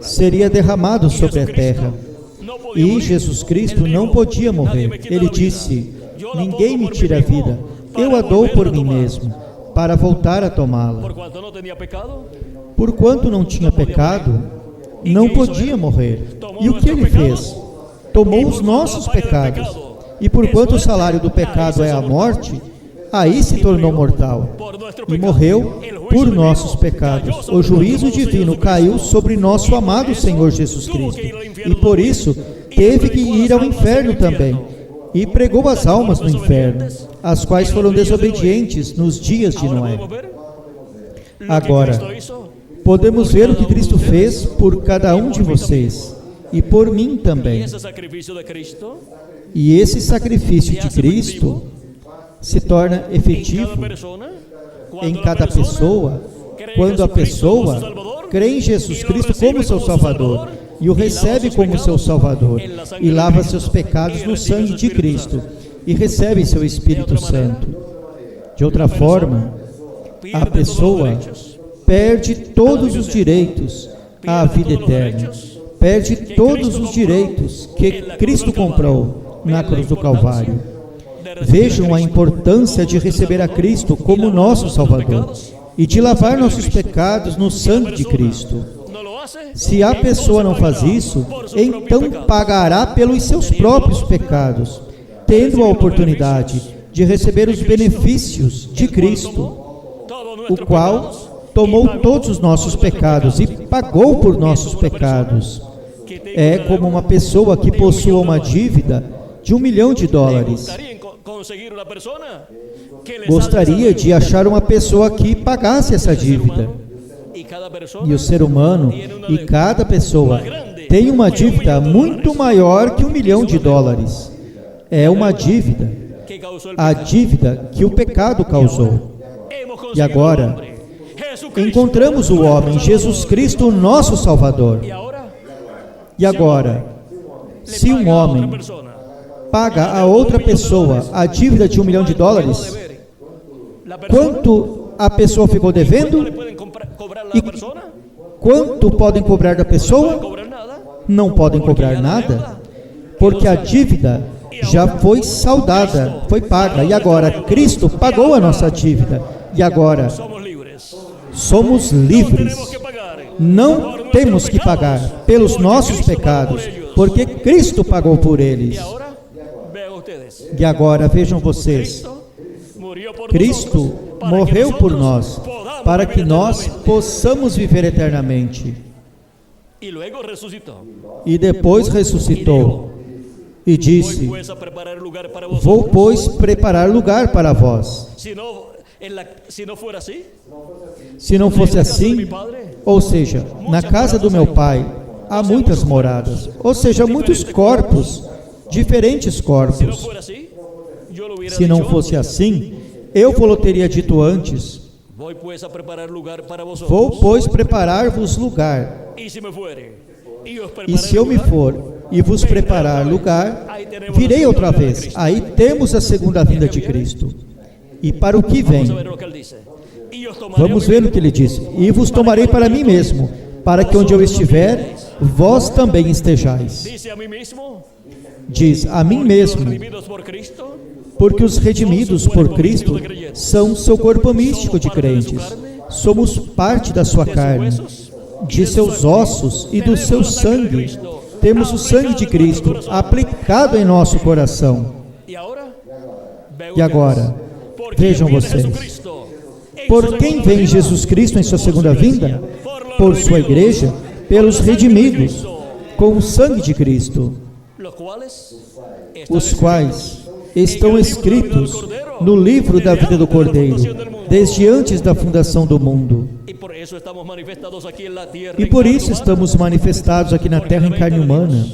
seria derramado sobre a terra. E Jesus Cristo não podia morrer. Ele disse: ninguém me tira a vida, eu a dou por mim mesmo, para voltar a tomá-la. Porquanto não tinha pecado, não podia morrer. E o que ele fez? Tomou os nossos pecados. E porquanto o salário do pecado é a morte, aí se tornou mortal e morreu por nossos pecados. O juízo divino caiu sobre nosso amado Senhor Jesus Cristo, e por isso teve que ir ao inferno também, e pregou as almas no inferno, as quais foram desobedientes nos dias de Noé. Agora, podemos ver o que Cristo fez por cada um de vocês, e por mim também. E esse sacrifício de Cristo se torna efetivo em cada pessoa, quando a pessoa crê em Jesus Cristo como seu Salvador e o recebe como seu Salvador e lava seus pecados no sangue de Cristo e recebe seu Espírito Santo. De outra forma, a pessoa perde todos os direitos à vida eterna, perde todos os direitos que Cristo comprou na cruz do Calvário. Vejam a importância de receber a Cristo como nosso Salvador e de lavar nossos pecados no sangue de Cristo. Se a pessoa não faz isso, então pagará pelos seus próprios pecados, tendo a oportunidade de receber os benefícios de Cristo, o qual tomou todos os nossos pecados e pagou por nossos pecados. É como uma pessoa que possua uma dívida de $1 milhão. Gostaria de achar uma pessoa que pagasse essa dívida. E o ser humano e cada pessoa tem uma dívida muito maior que $1 milhão. É uma dívida, a dívida que o pecado causou. E agora, encontramos o homem, Jesus Cristo, o nosso Salvador. E agora, se um homem paga a outra pessoa a dívida de $1 milhão, quanto a pessoa ficou devendo? E quanto podem cobrar da pessoa? Não podem cobrar nada, porque a dívida já foi saldada, foi paga. E agora, Cristo pagou a nossa dívida. E agora, somos livres. Não temos que pagar pelos nossos pecados, porque Cristo pagou por eles. E agora, vejam vocês, Cristo morreu por nós, para que nós possamos viver eternamente. E depois ressuscitou e disse: vou, pois, preparar lugar para vós. Se não fosse assim, ou seja, na casa do meu Pai há muitas moradas, ou seja, muitos corpos, diferentes corpos. Se não fosse assim, eu vos teria dito antes: vou, pois, preparar-vos lugar. E se eu me for e vos preparar lugar, virei outra vez. Aí temos a segunda vinda de Cristo. E para o que vem? Vamos ver o que ele disse. E vos tomarei para mim mesmo, para que onde eu estiver, vós também estejais. Diz a mim mesmo, porque os redimidos por Cristo são seu corpo místico de crentes. Somos parte da sua carne, de seus ossos e do seu sangue. Temos o sangue de Cristo aplicado em nosso coração. E agora, vejam vocês, por quem vem Jesus Cristo em sua segunda vinda? Por sua igreja, pelos redimidos, com o sangue de Cristo, os quais estão escritos no livro da vida do Cordeiro, desde antes da fundação do mundo. E por isso estamos manifestados aqui na terra em carne humana,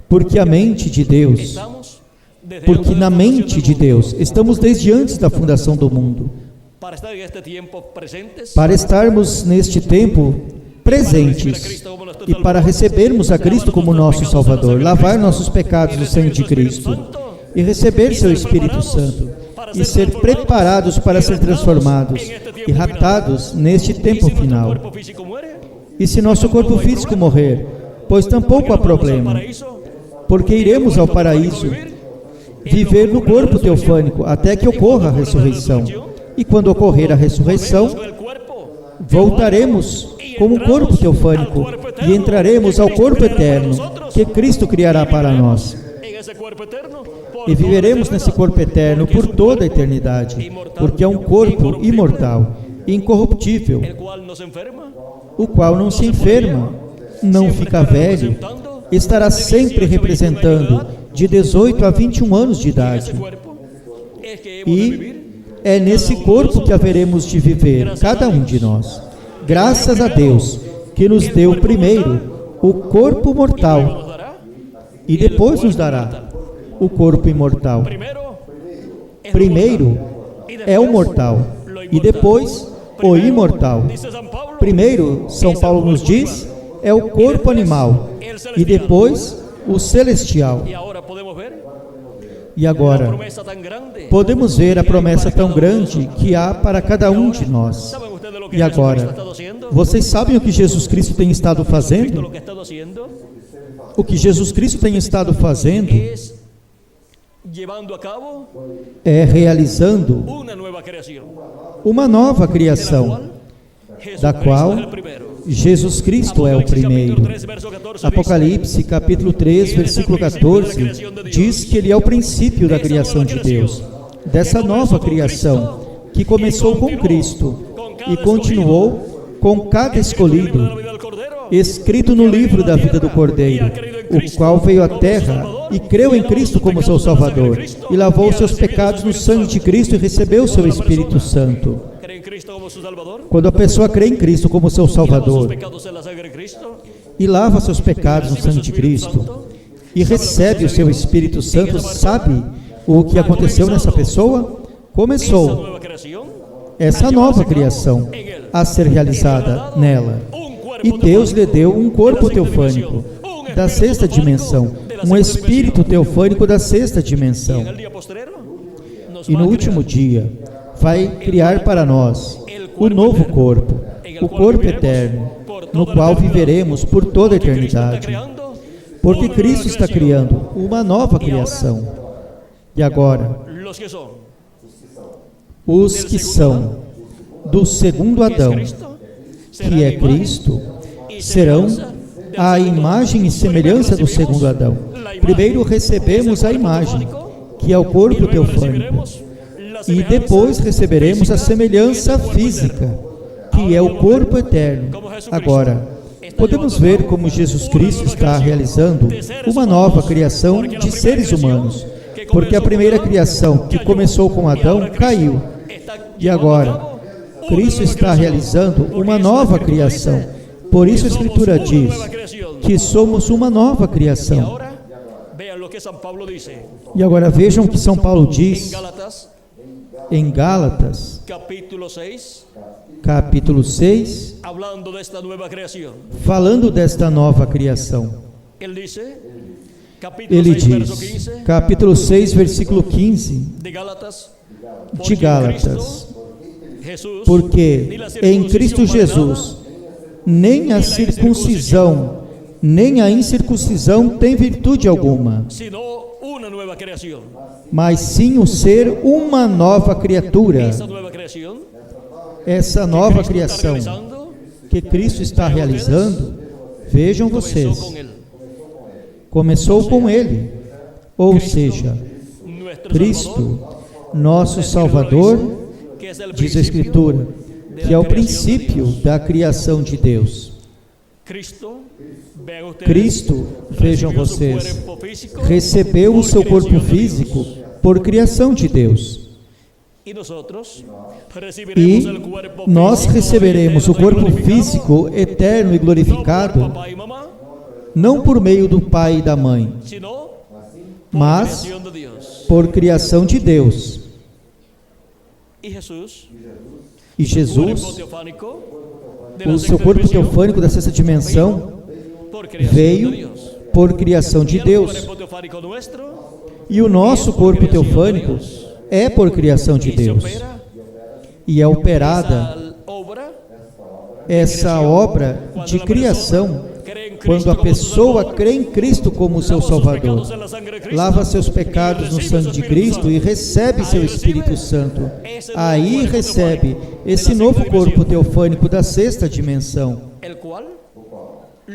porque a mente de Deus, porque na mente de Deus estamos desde antes da fundação do mundo, para estarmos neste tempo presentes e para recebermos a Cristo como nosso Salvador, lavar nossos pecados no sangue de Cristo e receber seu Espírito Santo e ser preparados para ser transformados e raptados neste tempo final. E se nosso corpo físico morrer, pois tampouco há problema, porque iremos ao paraíso viver no corpo teofânico até que ocorra a ressurreição. E quando ocorrer a ressurreição, voltaremos como corpo teofânico e entraremos ao corpo eterno que Cristo criará para nós. E viveremos nesse corpo eterno por toda a eternidade, porque é um corpo imortal, incorruptível, o qual não se enferma, não fica velho, estará sempre representando de 18 a 21 anos de idade. E é nesse corpo que haveremos de viver, cada um de nós. Graças a Deus, que nos deu primeiro o corpo mortal, e depois nos dará o corpo imortal. Primeiro é o mortal, e depois o imortal. Primeiro, São Paulo nos diz, é o corpo animal, e depois o celestial. E agora, podemos ver a promessa tão grande que há para cada um de nós. E agora, vocês sabem o que Jesus Cristo tem estado fazendo? O que Jesus Cristo tem estado fazendo é realizando uma nova criação, da qual Jesus Cristo é o primeiro. Apocalipse, capítulo 3, versículo 14, diz que Ele é o princípio da criação de Deus, dessa nova criação, que começou com Cristo e continuou com cada escolhido, escrito no livro da vida do Cordeiro, o qual veio à terra e creu em Cristo como seu Salvador, e lavou seus pecados no sangue de Cristo e recebeu o seu Espírito Santo. Quando a pessoa crê em Cristo como seu Salvador e lava seus pecados no sangue de Cristo e recebe o seu Espírito Santo, sabe o que aconteceu nessa pessoa? Começou essa nova criação a ser realizada nela. E Deus lhe deu um corpo teofânico da sexta dimensão, um espírito teofânico da sexta dimensão. E no último dia vai criar para nós o novo corpo, o corpo eterno, no qual viveremos por toda a eternidade. Porque Cristo está criando uma nova criação. E agora, os que são do segundo Adão, que é Cristo, serão a imagem e semelhança do segundo Adão. Primeiro recebemos a imagem, que é o corpo teofânico, e depois receberemos a semelhança física, que é o corpo eterno. Agora, podemos ver como Jesus Cristo está realizando uma nova criação de seres humanos, porque a primeira criação, que começou com Adão, caiu, e agora Cristo está realizando uma nova criação. Por isso a Escritura diz que somos uma nova criação. E agora vejam o que São Paulo diz em Gálatas, capítulo 6, falando desta nova criação. Ele diz, capítulo 6, versículo 15 de Gálatas: porque em Cristo Jesus nem a circuncisão nem a incircuncisão tem virtude alguma, mas sim o ser uma nova criatura. Essa nova criação que Cristo está realizando, vejam vocês, começou com Ele, ou seja, Cristo, nosso Salvador, diz a Escritura, que é o princípio da criação de Deus. Cristo, vejam vocês, recebeu o seu corpo físico por criação de Deus. E nós receberemos o corpo físico eterno e glorificado, não por meio do pai e da mãe, mas por criação de Deus. E Jesus, o seu corpo teofânico da sexta dimensão, veio por criação de Deus. E o nosso corpo teofânico é por criação de Deus. E é operada essa obra de criação quando a pessoa crê em Cristo como seu Salvador, lava seus pecados no sangue de Cristo e recebe seu Espírito Santo. Aí recebe esse novo corpo teofânico da sexta dimensão,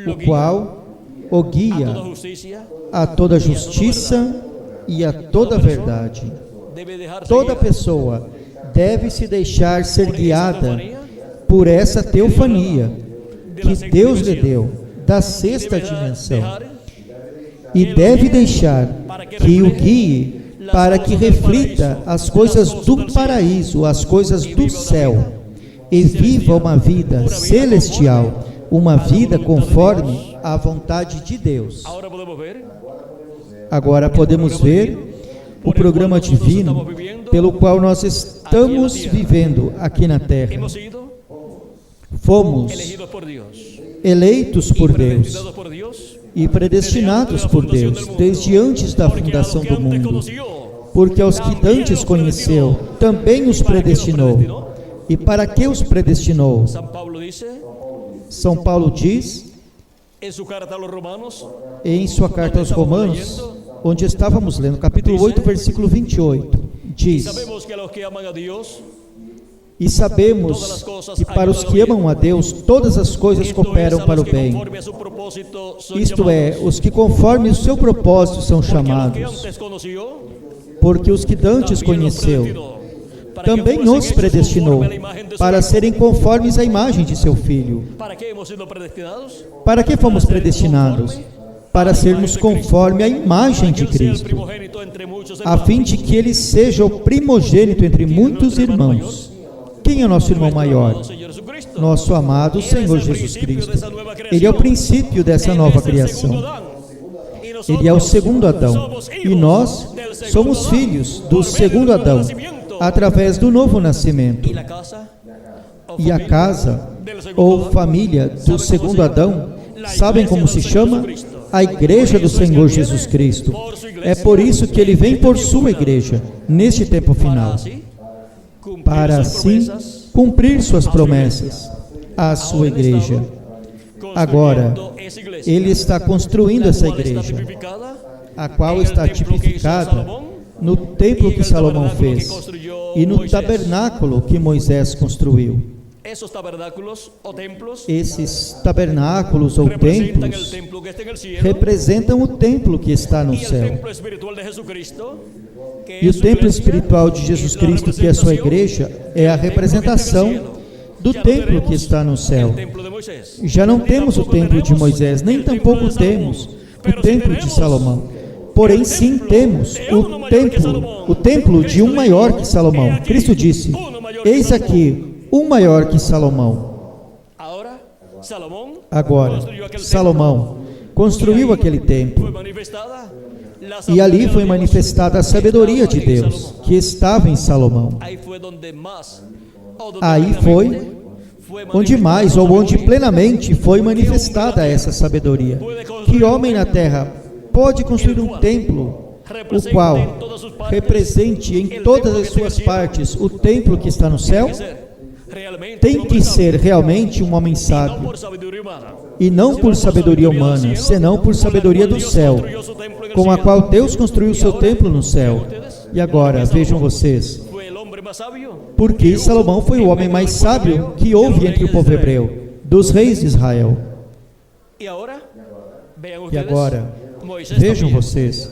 o qual o guia a toda justiça e a toda verdade. Toda pessoa deve se deixar ser guiada por essa teofania que Deus lhe deu, da sexta dimensão, e deve deixar que o guie para que reflita as coisas do paraíso, as coisas do céu, e viva uma vida celestial, uma vida conforme a vontade de Deus. Agora podemos ver o programa divino pelo qual nós estamos vivendo aqui na Terra. Fomos eleitos por Deus e predestinados por Deus desde antes da fundação do mundo, porque aos que dantes conheceu, também os predestinou. E para que os predestinou? São Paulo diz, em sua carta aos Romanos, onde estávamos lendo, capítulo 8, versículo 28, diz: e sabemos que para os que amam a Deus, todas as coisas cooperam para o bem. Isto é, os que conforme o seu propósito são chamados. Porque os que dantes conheceu, também nos predestinou para serem conformes à imagem de seu Filho. Para que fomos predestinados? Para sermos conforme à imagem de Cristo, a fim de que Ele seja o primogênito entre muitos irmãos. Quem é o nosso irmão maior? Nosso amado Senhor Jesus Cristo. Ele é o princípio dessa nova criação. Ele é o segundo Adão. E nós somos filhos do segundo Adão, através do novo nascimento. E a casa, ou família do segundo Adão, sabem como se chama? A igreja do Senhor Jesus Cristo. É por isso que Ele vem por sua igreja, neste tempo final, para assim cumprir suas promessas à sua igreja. Agora, Ele está construindo essa igreja, a qual está tipificada no templo que Salomão fez e no tabernáculo que Moisés construiu. Esses tabernáculos ou templos representam o templo que está no céu. E o templo espiritual de Jesus Cristo, que é a sua igreja, é a representação do templo que está no céu. Já não temos o templo de Moisés, nem tampouco temos o templo de Salomão. Porém, sim temos o templo de um maior que Salomão. Cristo disse: eis aqui um maior que Salomão. Agora, Salomão construiu aquele templo, e ali foi manifestada a sabedoria de Deus, que estava em Salomão. Aí foi onde mais, ou onde plenamente foi manifestada essa sabedoria. Que homem na terra pode construir um templo, o qual represente em todas as suas partes o templo que está no céu? Tem que ser realmente um homem sábio, e não por sabedoria humana, senão por sabedoria do céu, com a qual Deus construiu o seu templo no céu. E agora, vejam vocês, porque Salomão foi o homem mais sábio que houve entre o povo hebreu, dos reis de Israel. E agora, vejam vocês,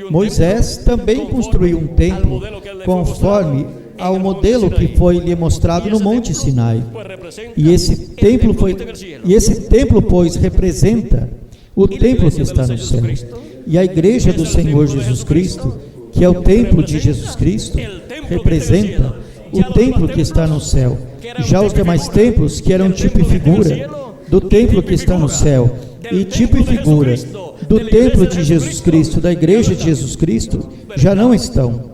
Moisés também construiu um templo conforme ao modelo que foi lhe mostrado no Monte Sinai. E esse templo, pois, representa o templo que está no céu. E a igreja do Senhor Jesus Cristo, que é o templo de Jesus Cristo, representa o templo que está no céu. Já os demais templos, que eram tipo e figura do templo que está no céu, e tipo e figura do templo de Jesus Cristo, da igreja de Jesus Cristo, já não estão.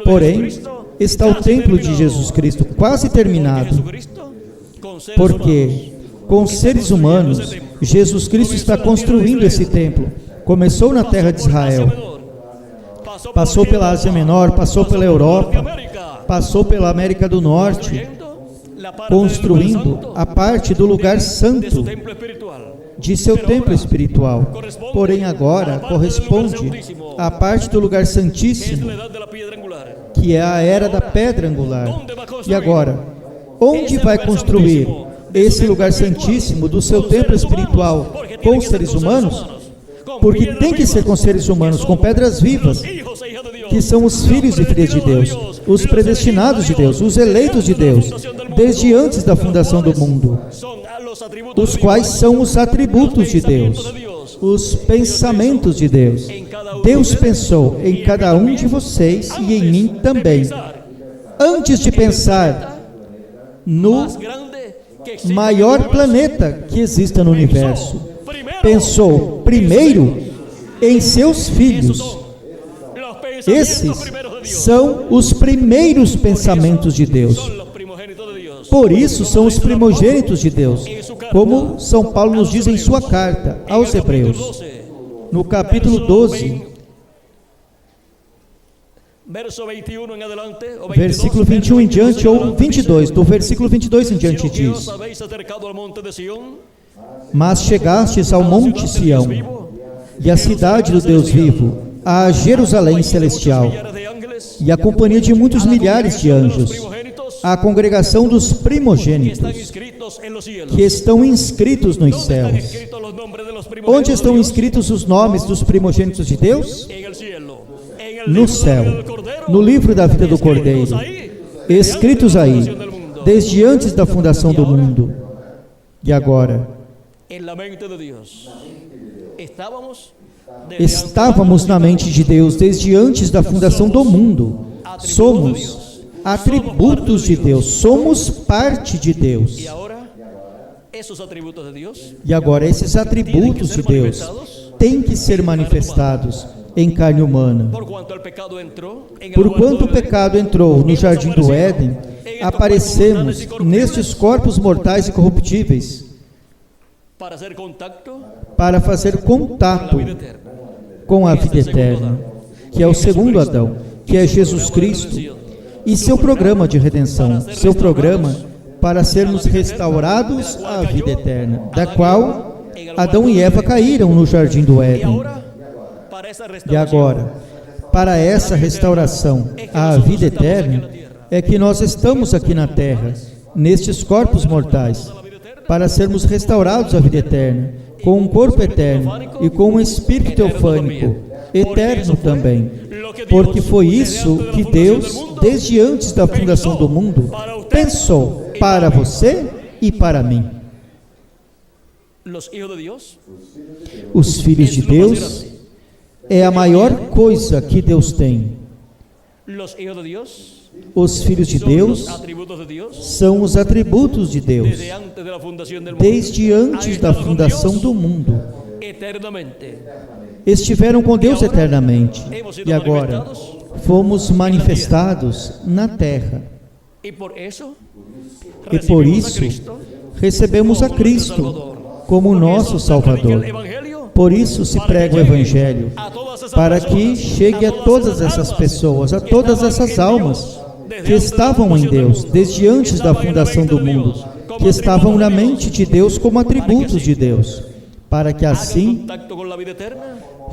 Porém, está o templo de Jesus Cristo quase terminado, porque com seres humanos, Jesus Cristo está construindo esse templo. Começou na terra de Israel, passou pela Ásia Menor, passou pela Europa, passou pela América do Norte, construindo a parte do lugar santo de seu templo espiritual. Porém agora corresponde à parte do lugar santíssimo, que é a era da pedra angular. E agora, onde vai construir esse lugar santíssimo do seu templo espiritual com os seres humanos? Porque tem que ser com seres humanos, com pedras vivas, que são os filhos e filhas de Deus, os predestinados de Deus, os eleitos de Deus, desde antes da fundação do mundo, os quais são os atributos de Deus, os pensamentos de Deus. Deus pensou em cada um de vocês e em mim também, antes de pensar no maior planeta que exista no universo. Pensou primeiro em seus filhos. Esses são os primeiros pensamentos de Deus. Por isso são os primogênitos de Deus, como São Paulo nos diz em sua carta aos Hebreus, no capítulo 12, versículo 21 em diante, ou 22, do versículo 22 em diante diz: mas chegastes ao monte Sião, e à cidade do Deus vivo, a Jerusalém celestial, e a companhia de muitos milhares de anjos, a congregação dos primogênitos, que estão inscritos nos céus. Onde estão inscritos os nomes dos primogênitos de Deus? No céu, no livro da vida do Cordeiro. escritos aí, desde antes da fundação do mundo. E agora, estávamos na mente de Deus desde antes da fundação do mundo. Somos atributos de Deus, somos parte de Deus. E agora, esses atributos de Deus têm que ser manifestados em carne humana. Porquanto o pecado entrou no jardim do Éden, aparecemos nestes corpos mortais e corruptíveis para fazer contato com a vida eterna, que é o segundo Adão, que é Jesus Cristo, e seu programa de redenção, seu programa para sermos restaurados à vida eterna, da qual Adão e Eva caíram no jardim do Éden. E agora, para essa restauração à vida eterna, é que nós estamos aqui na terra, nestes corpos mortais, para sermos restaurados à vida eterna, com um corpo eterno e com um espírito teofânico, eterno também. Porque foi isso que Deus, desde antes da fundação do mundo, pensou para você e para mim. Os filhos de Deus é a maior coisa que Deus tem. Os filhos de Deus são os atributos de Deus, desde antes da fundação do mundo. Estiveram com Deus eternamente, e agora fomos manifestados na terra. E por isso recebemos a Cristo como nosso Salvador. Por isso se prega o Evangelho, para que chegue a todas essas pessoas, a todas essas almas que estavam em Deus, desde antes da fundação do mundo, que estavam na mente de Deus como atributos de Deus, para que assim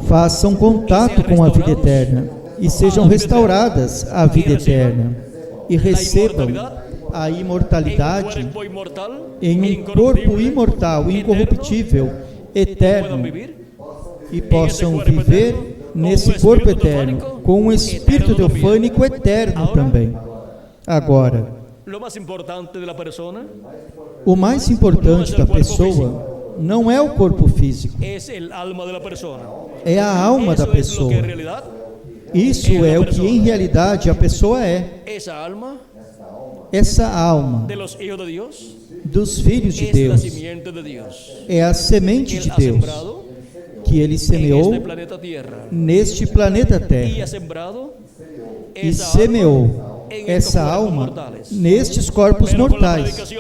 façam contato com a vida eterna e sejam restauradas à vida eterna e recebam a imortalidade em um corpo imortal, incorruptível, eterno, e possam viver nesse corpo eterno, com um espírito teofânico eterno também. Agora, o mais importante da pessoa não é o corpo físico, é a alma da pessoa. Isso é o que em realidade a pessoa é. Essa alma dos filhos de Deus é a semente de Deus que Ele semeou neste planeta Terra e semeou essa alma nestes corpos mortais.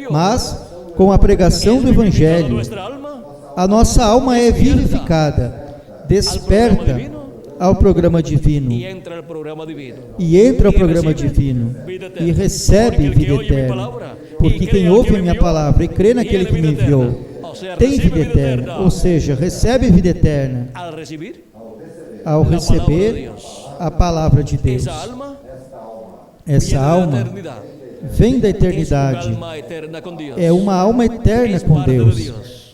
Mas, com a pregação do Evangelho, a nossa alma é vivificada, desperta ao programa divino, e entra ao programa divino e recebe vida eterna, porque quem ouve a minha palavra e crê naquele que me enviou tem vida eterna, ou seja, recebe vida eterna ao receber a palavra de Deus. Essa alma vem da eternidade, é uma alma eterna com Deus,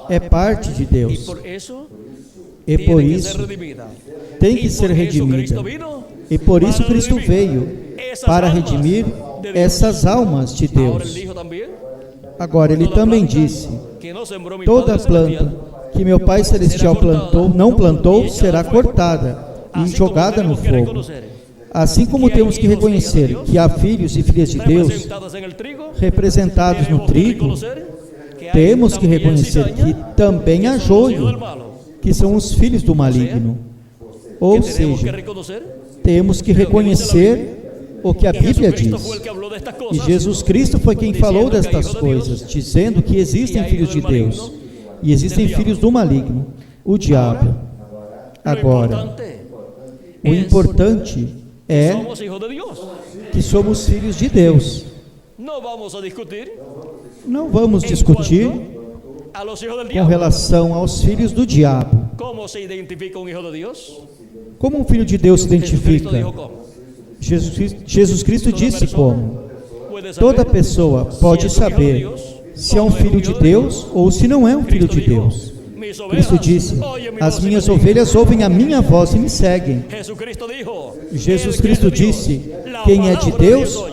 é parte de Deus, e por isso tem que ser redimida. E por isso Cristo veio, para redimir essas almas de Deus. Agora, Ele também disse: toda planta que meu Pai Celestial não plantou, será cortada e jogada no fogo. Assim como temos que reconhecer que há filhos e filhas de Deus representados no trigo, temos que reconhecer que também há joio, que são os filhos do maligno. Ou seja, temos que reconhecer o que a Bíblia diz. E Jesus Cristo foi quem falou destas coisas, dizendo que existem filhos de Deus e existem filhos do maligno, o diabo. Agora, o importante é que somos filhos de Deus. Não vamos discutir com relação aos filhos do diabo. Como um filho de Deus se identifica? Jesus Cristo disse como. Toda pessoa pode saber se é um filho de Deus ou se não é um filho de Deus. Cristo disse: as minhas ovelhas ouvem a minha voz e me seguem. Jesus Cristo disse: quem é de Deus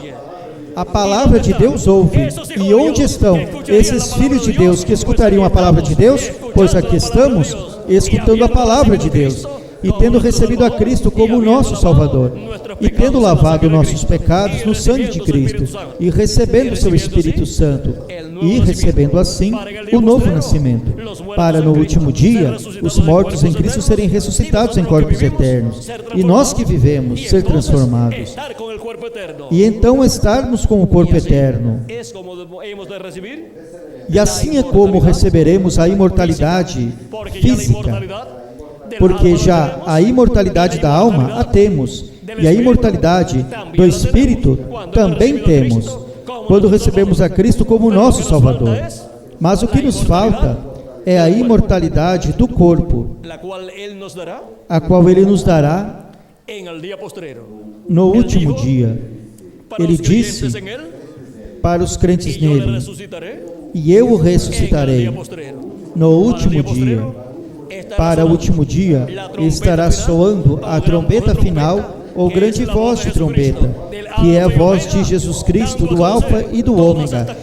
A palavra de Deus ouve. E onde estão esses filhos de Deus que escutariam a palavra de Deus? Pois aqui estamos, escutando a palavra de Deus, e tendo recebido a Cristo como nosso Salvador, e tendo lavado nossos pecados no sangue de Cristo, e recebendo o seu Espírito Santo, e recebendo assim o novo nascimento, para no último dia os mortos em Cristo serem ressuscitados em corpos eternos, e nós que vivemos ser transformados, e então estarmos com o corpo eterno. E assim é como receberemos a imortalidade física, porque já a imortalidade da alma a temos, e a imortalidade do Espírito também temos, quando recebemos a Cristo como nosso Salvador. Mas o que nos falta é a imortalidade do corpo, a qual Ele nos dará no último dia. Ele disse para os crentes nele: e eu o ressuscitarei no último dia. Para o último dia estará soando a trombeta final, ou grande voz de trombeta, que é a voz de Jesus Cristo, do Alfa e do Ômega,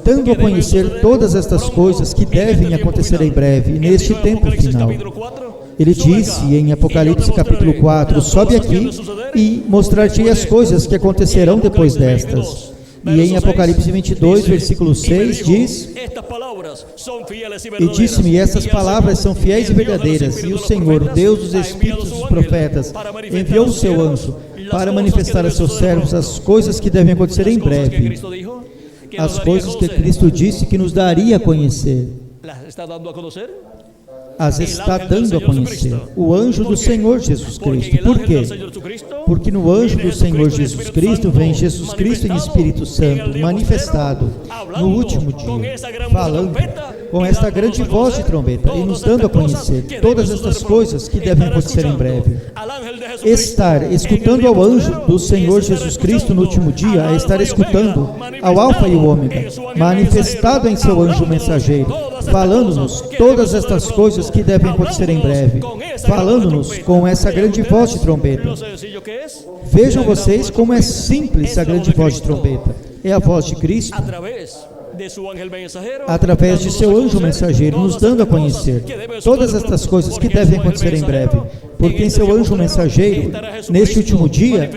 dando a conhecer todas estas coisas que devem acontecer em breve, neste tempo final. Ele disse em Apocalipse capítulo 4, sobe aqui e mostrar-te as coisas que acontecerão depois destas. E em Apocalipse 22, versículo 6, diz: e disse-me, estas palavras são fiéis e verdadeiras, e o Senhor, o Deus dos Espíritos dos profetas, enviou o seu anjo para manifestar a seus servos as coisas que devem acontecer em breve, as coisas que Cristo disse que nos daria a conhecer. As está dando a conhecer o anjo do Senhor Jesus Cristo. Por quê? Porque no anjo do Senhor Jesus Cristo vem Jesus Cristo em Espírito Santo, manifestado no último dia, falando com esta grande voz de trombeta e nos dando a conhecer todas estas coisas que devem acontecer em breve. Estar escutando ao anjo do Senhor Jesus Cristo no último dia é estar escutando ao Alfa e o Ômega, manifestado em seu anjo mensageiro, falando-nos todas estas coisas que devem acontecer em breve, falando-nos com essa grande voz de trombeta. Vejam vocês como é simples a grande voz de trombeta. É a voz de Cristo, através de seu anjo mensageiro, nos dando a conhecer todas estas coisas que devem acontecer em breve, porque em seu anjo mensageiro, neste último dia,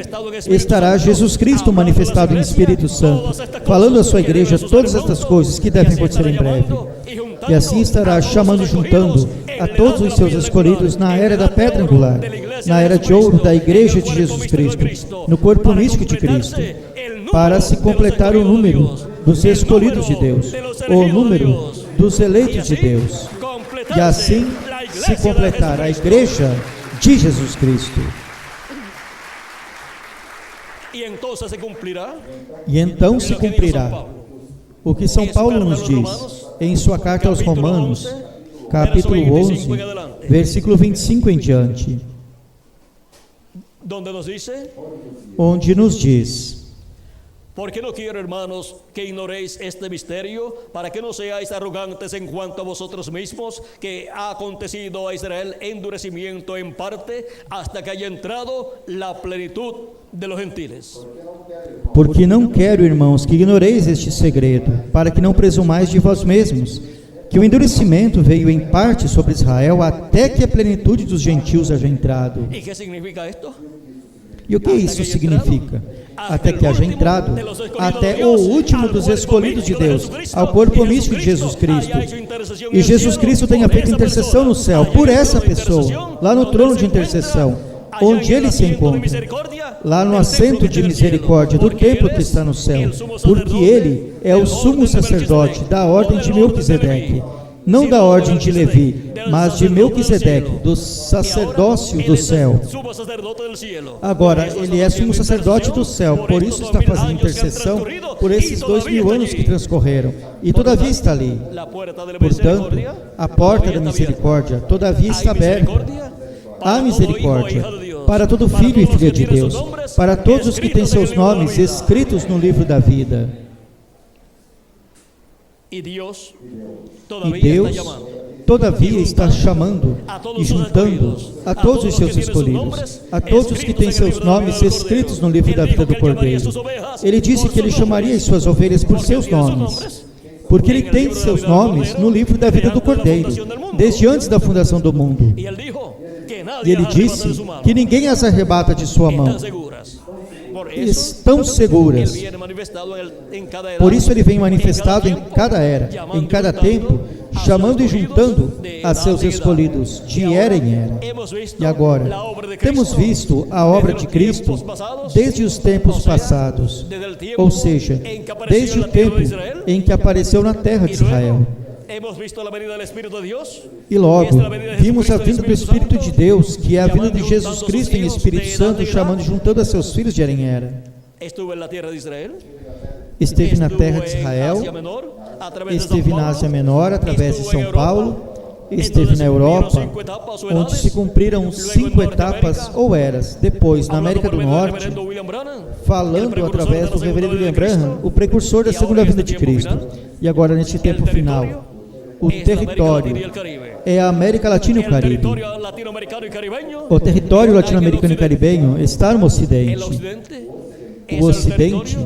estará Jesus Cristo manifestado em Espírito Santo, falando à sua igreja todas estas coisas que devem acontecer em breve. E assim estará chamando e juntando a todos os seus escolhidos na era da pedra angular, na era de ouro da igreja de Jesus Cristo, no corpo místico de Cristo, para se completar o número dos escolhidos de Deus, o número dos eleitos de Deus, e assim se completar a igreja de Jesus Cristo. E então se cumprirá o que São Paulo nos diz em sua carta aos Romanos, capítulo 11, versículo 25 em diante, onde nos diz: porque no quiero, hermanos, que ignoréis este misterio, para que no seáis arrogantes en cuanto a vosotros mismos, que ha acontecido a Israel endurecimiento en parte, hasta que haya entrado la plenitud de los gentiles. Porque não quero, irmãos, que ignoreis este segredo, para que não presumais de vós mesmos, que o endurecimento veio em parte sobre Israel, até que a plenitude dos gentios haja entrado. ¿Y qué significa esto? E o que isso significa? Até que haja entrado, até o último dos escolhidos de Deus, ao corpo místico de Jesus Cristo. E Jesus Cristo tenha feito intercessão no céu, por essa pessoa, lá no trono de intercessão, onde ele se encontra, lá no assento de misericórdia do templo que está no céu, porque ele é o sumo sacerdote da ordem de Melquisedeque, não da ordem de Levi, mas de Melquisedeque, do sacerdócio do céu. Agora, ele é sumo sacerdote do céu, por isso está fazendo intercessão por esses 2000 anos que transcorreram, e todavia está ali. Portanto, a porta da misericórdia todavia está aberta. Há misericórdia para todo filho e filha de Deus, para todos os que têm seus nomes escritos no livro da vida. E Deus todavia está chamando e juntando a todos os seus escolhidos, a todos que têm seus nomes escritos no livro da vida do Cordeiro. Ele disse que ele chamaria as suas ovelhas por seus nomes, porque ele tem seus nomes no livro da vida do Cordeiro, desde antes da fundação do mundo. E ele disse que ninguém as arrebata de sua mão. Estão seguras. Por isso ele vem manifestado em cada era, em cada tempo, chamando e juntando a seus escolhidos de era em era. E agora, temos visto a obra de Cristo desde os tempos passados, ou seja, desde o tempo em que apareceu na terra de Israel. E logo, vimos a vinda do Espírito de Deus, que é a vinda de Jesus Cristo em Espírito Santo, chamando e juntando a seus filhos de era em era. Esteve na terra de Israel, esteve na Ásia Menor, através de São Paulo, esteve na Europa, onde se cumpriram 5 etapas ou eras. Depois, na América do Norte, falando através do reverendo William Branham, o precursor da segunda vinda de Cristo. E agora, neste tempo final, o território é a América Latina e o Caribe. O território latino-americano e caribenho está no Ocidente. O Ocidente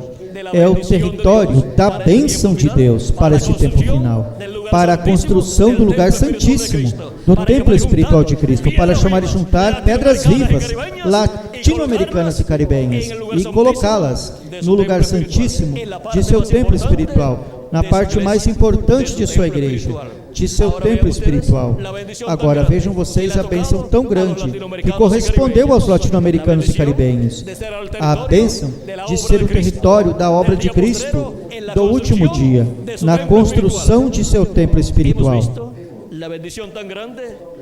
é o território da bênção de Deus para este tempo final, para a construção do lugar santíssimo, do templo espiritual de Cristo, para chamar e juntar pedras vivas, latino-americanas e caribenhas, e colocá-las no lugar santíssimo de seu templo espiritual, na parte mais importante de sua igreja, de seu templo espiritual. Agora vejam vocês a bênção tão grande que correspondeu aos latino-americanos e caribenhos, a bênção de ser o território da obra de Cristo do último dia, na construção de seu templo espiritual.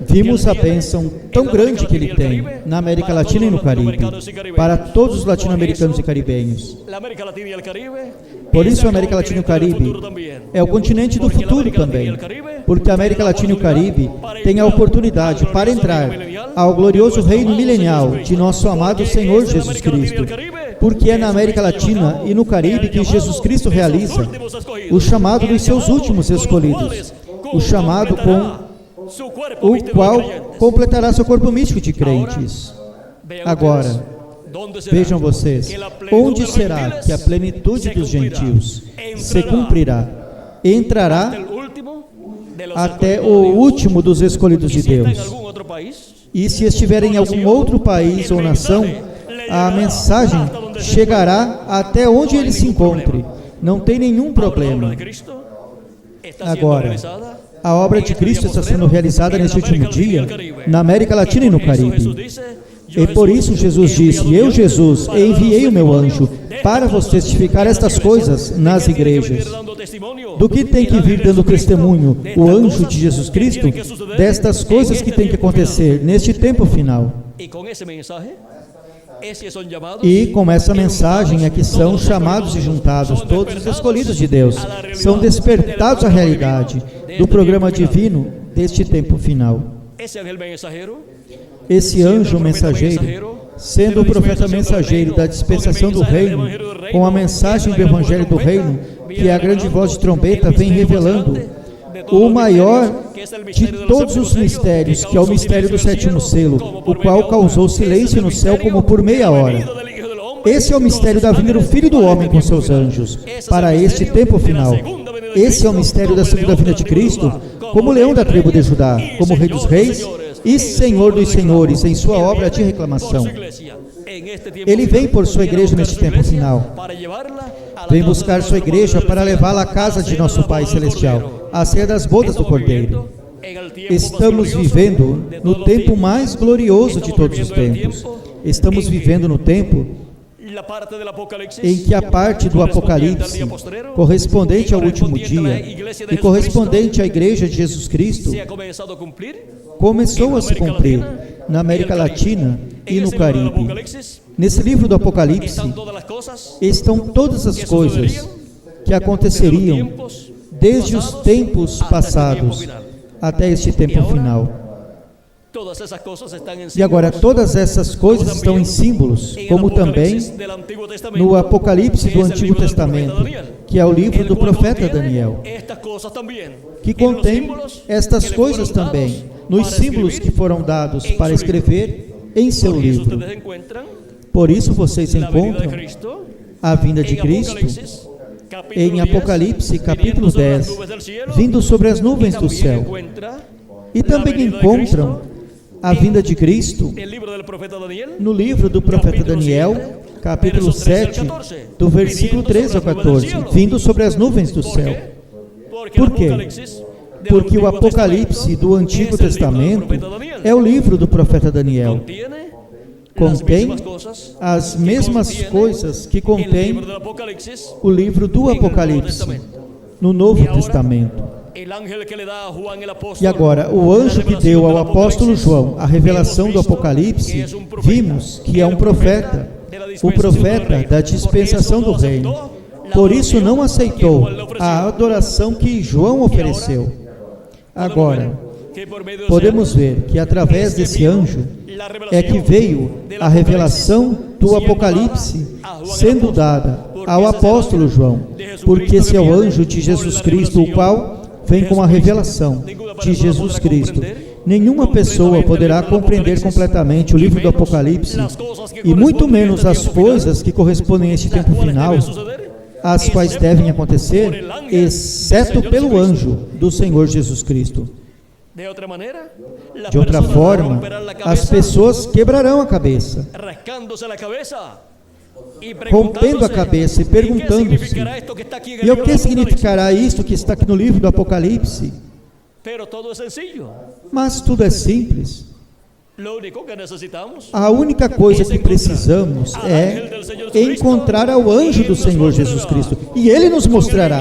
Vimos a bênção tão grande que ele tem na América Latina e no Caribe, para todos os latino-americanos e caribenhos. Por isso a América Latina e o Caribe é o continente do futuro também, porque a América Latina e o Caribe têm a oportunidade para entrar ao glorioso reino milenial de nosso amado Senhor Jesus Cristo, porque é na América Latina e no Caribe que Jesus Cristo realiza o chamado dos seus últimos escolhidos, o chamado com o qual completará seu corpo místico de crentes. Agora, vejam vocês, onde será que a plenitude dos gentios se cumprirá? Entrará até o último dos escolhidos de Deus. E se estiver em algum outro país ou nação, a mensagem chegará até onde ele se encontre. Não tem nenhum problema. Agora, a obra de Cristo está sendo realizada neste último dia na América Latina e no Caribe. E por isso Jesus disse: eu, Jesus, enviei o meu anjo para vos testificar estas coisas nas igrejas. Do que tem que vir dando testemunho o anjo de Jesus Cristo? Destas coisas que tem que acontecer neste tempo final. E com essa mensagem é que são chamados e juntados todos os escolhidos de Deus, são despertados à realidade do programa divino deste tempo final. Esse anjo mensageiro, sendo o profeta mensageiro da dispensação do reino, com a mensagem do evangelho do reino, que é a grande voz de trombeta, vem revelando o maior de todos os mistérios, que é o mistério do sétimo selo, o qual causou silêncio no céu como por meia hora. Esse é o mistério da vinda do Filho do Homem com seus anjos, para este tempo final. Esse é o mistério da segunda vinda de Cristo, como leão da tribo de Judá, como Rei dos Reis e Senhor dos Senhores, em sua obra de reclamação. Ele vem por sua igreja neste tempo final. Vem buscar sua igreja para levá-la à casa de nosso Pai Celestial, à ceia das bodas do Cordeiro. Estamos vivendo no tempo mais glorioso de todos os tempos. Estamos vivendo no tempo em que a parte do Apocalipse, correspondente ao último dia e correspondente à Igreja de Jesus Cristo, começou a se cumprir na América Latina e no Caribe. Nesse livro do Apocalipse estão todas as coisas que aconteceriam desde os tempos passados até este tempo final. Todas essas coisas estão em E agora, todas essas coisas estão em símbolos, como também no Apocalipse do Antigo Testamento, que é o livro do profeta Daniel, que contém estas coisas também, nos símbolos que foram dados para escrever em seu livro. Por isso vocês encontram a vinda de Cristo em Apocalipse capítulo 10, vindo sobre as nuvens do céu. E também encontram a vinda de Cristo no livro do profeta Daniel, capítulo 7, do versículo 13 ao 14, vindo sobre as nuvens do céu. Por quê? Porque o Apocalipse do Antigo Testamento é o livro do profeta Daniel. Contém as mesmas coisas que contém o livro do Apocalipse no Novo Testamento. E agora, o anjo que deu ao apóstolo João a revelação do Apocalipse, vimos que é um profeta, o profeta da dispensação do reino. Por isso não aceitou a adoração que João ofereceu. Agora, podemos ver que através desse anjo é que veio a revelação do Apocalipse sendo dada ao apóstolo João, porque esse é o anjo de Jesus Cristo, o qual vem com a revelação de Jesus Cristo. Nenhuma pessoa poderá compreender completamente o livro do Apocalipse, e muito menos as coisas que correspondem a este tempo final, as quais devem acontecer, exceto pelo anjo do Senhor Jesus Cristo. De outra forma, as pessoas quebrarão a cabeça, rompendo a cabeça e perguntando-se: e o que significará isto que está aqui no livro do Apocalipse? Mas tudo é simples. A única coisa que precisamos é encontrar ao anjo do Senhor Jesus Cristo, e ele nos mostrará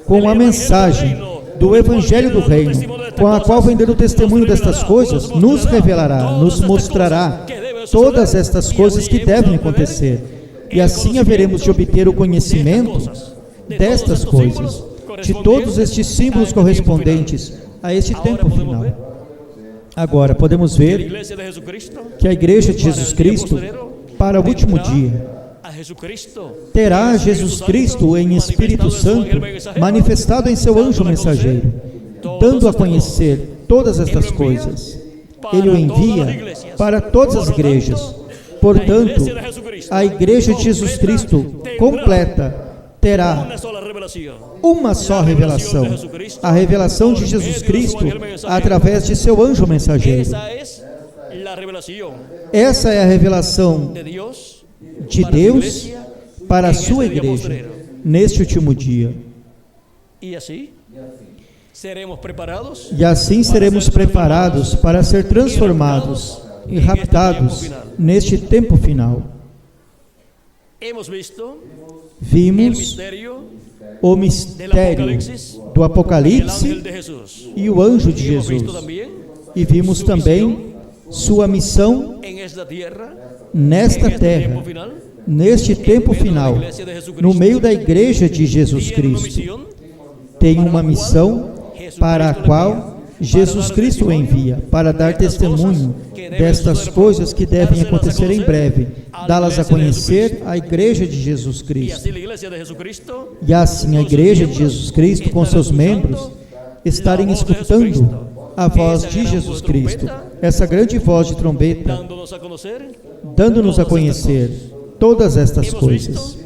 com a mensagem do Evangelho do Reino, com a qual vender o testemunho destas coisas, nos revelará, nos mostrará todas estas coisas que devem acontecer, e assim haveremos de obter o conhecimento destas coisas, de todos estes símbolos correspondentes a este tempo final. Agora, podemos ver que a Igreja de Jesus Cristo, para o último dia, terá Jesus Cristo em Espírito Santo manifestado em seu anjo mensageiro, dando a conhecer todas estas coisas. Ele o envia para todas as igrejas. Portanto, a Igreja de Jesus Cristo completa terá uma só revelação, a revelação de Jesus Cristo através de seu anjo mensageiro. Essa é a revelação de Deus para a sua igreja neste último dia. E assim seremos preparados para ser transformados e raptados neste tempo final. Vimos o mistério do Apocalipse e o anjo de Jesus, e vimos também sua missão nesta terra, neste tempo final, no meio da Igreja de Jesus Cristo. Tem uma missão para a qual Jesus Cristo o envia, para dar testemunho destas coisas que devem acontecer em breve, dá-las a conhecer à Igreja de Jesus Cristo. E assim a Igreja de Jesus Cristo, com seus membros, estarem escutando a voz de Jesus Cristo, essa grande voz de trombeta, dando-nos a conhecer todas estas coisas.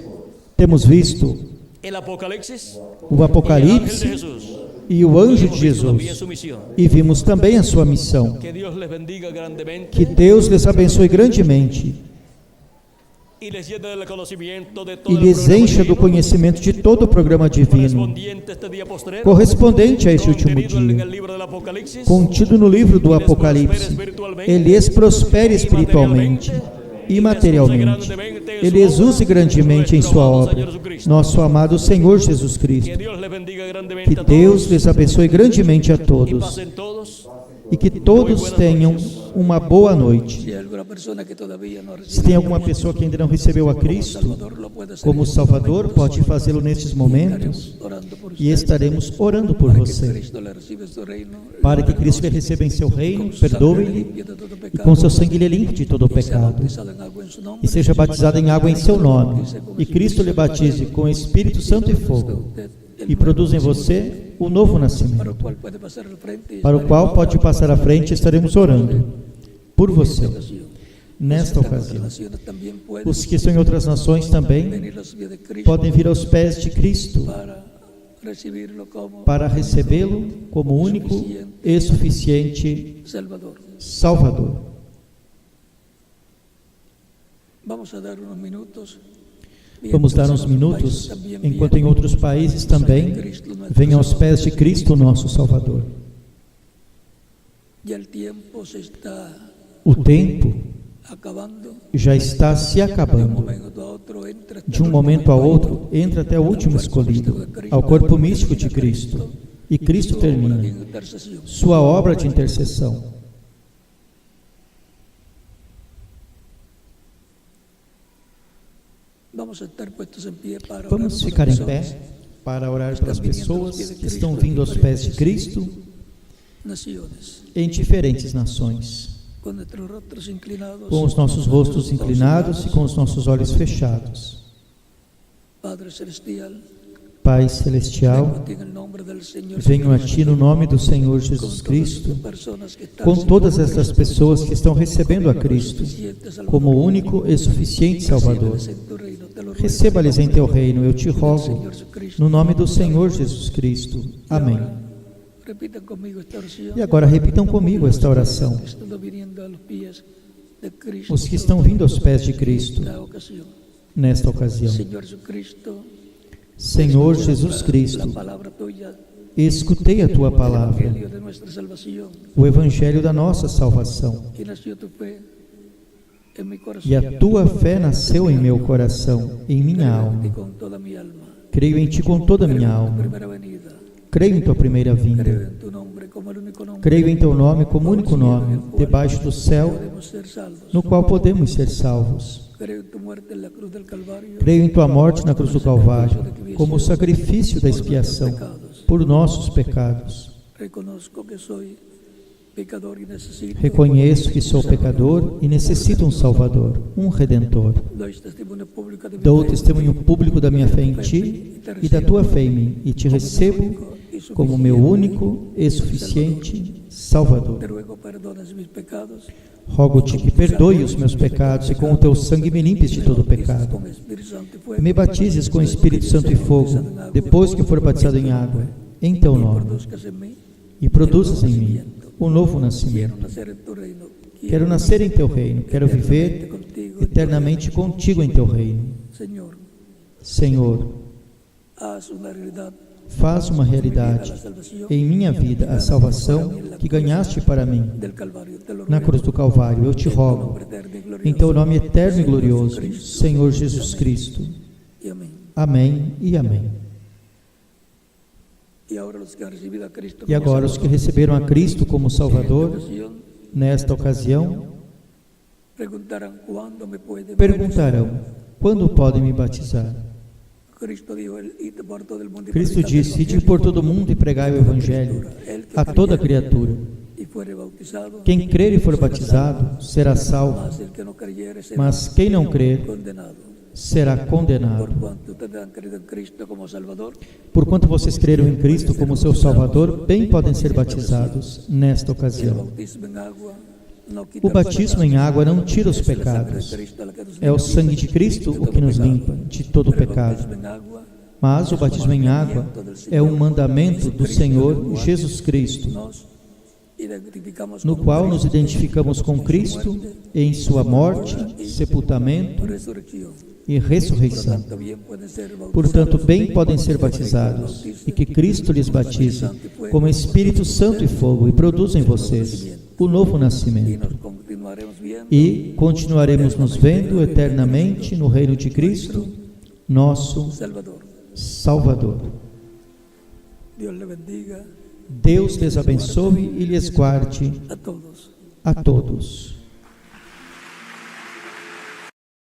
Temos visto o Apocalipse e o anjo de Jesus, e vimos também a sua missão. Que Deus lhes abençoe grandemente e lhes encha do conhecimento de todo o programa divino correspondente a este último dia, contido no livro do Apocalipse. Ele lhes prospere espiritualmente e materialmente. Ele os use grandemente em sua obra, nosso amado Senhor Jesus Cristo. Que Deus lhes abençoe grandemente a todos, e que todos tenham uma boa noite. Se tem alguma pessoa que ainda não recebeu a Cristo como Salvador, pode fazê-lo nestes momentos e estaremos orando por você, para que Cristo lhe receba em seu reino, perdoe-lhe e com seu sangue lhe limpe de todo o pecado e seja batizado em água em seu nome, e Cristo lhe batize com o Espírito Santo e fogo e produza em você o novo nascimento, para o qual pode passar à frente e estaremos orando por você. Nesta ocasião, os que estão em outras nações também podem vir aos pés de Cristo para recebê-lo como único e suficiente Salvador. Vamos dar uns minutos, enquanto em outros países também venham aos pés de Cristo, nosso Salvador. O tempo já está se acabando. De um momento a outro, entra até o último escolhido, ao corpo místico de Cristo. E Cristo termina sua obra de intercessão. Vamos ficar em pé para orar pelas pessoas que estão vindo aos pés de Cristo em diferentes nações, com os nossos rostos inclinados e com os nossos olhos fechados. Pai Celestial, venho a Ti no nome do Senhor Jesus Cristo, com todas essas pessoas que estão recebendo a Cristo como único e suficiente Salvador. Receba-lhes em Teu reino, eu te rogo, no nome do Senhor Jesus Cristo. Amém. E agora repitam comigo esta oração. Os que estão vindo aos pés de Cristo, nesta ocasião. Senhor Jesus Cristo, escutei a Tua palavra, o Evangelho da nossa salvação, e a Tua fé nasceu em meu coração, em minha alma. Creio em Ti com toda a minha alma. Creio em Tua primeira vinda. Creio em Teu nome como único nome, debaixo do céu, no qual podemos ser salvos. Creio em Tua morte na cruz do Calvário, como o sacrifício da expiação por nossos pecados. Reconheço que sou pecador e necessito um Salvador, um Redentor. Dou testemunho público da minha fé em Ti e da Tua fé em mim, e Te recebo como meu único e suficiente Salvador. Rogo-Te que perdoe os meus pecados e com o Teu sangue me limpes de todo pecado. E me batizes com o Espírito Santo e fogo, depois que for batizado em água, em Teu nome. E produzas em mim um novo nascimento. Quero nascer em Teu reino, quero viver eternamente contigo em Teu reino. Senhor, faz uma realidade em minha vida a salvação que ganhaste para mim na cruz do Calvário. Eu Te rogo, em Teu nome eterno e glorioso, Senhor Jesus Cristo. Amém e amém. E agora os que receberam a Cristo como Salvador, nesta ocasião, perguntarão: quando podem me batizar? Cristo disse: ide por todo o mundo e pregai o Evangelho a toda criatura. Quem crer e for batizado será salvo, mas quem não crer será condenado. Porquanto vocês creram em Cristo como seu Salvador, bem podem ser batizados nesta ocasião. O batismo em água não tira os pecados. É o sangue de Cristo o que nos limpa de todo o pecado. Mas o batismo em água é um mandamento do Senhor Jesus Cristo, no qual nos identificamos com Cristo em sua morte, sepultamento e ressurreição. Portanto, bem podem ser batizados, e que Cristo lhes batize com Espírito Santo e fogo, e produza em vocês o novo nascimento. E continuaremos nos vendo eternamente no reino de Cristo, nosso Salvador. Deus lhes abençoe e lhes guarde a todos.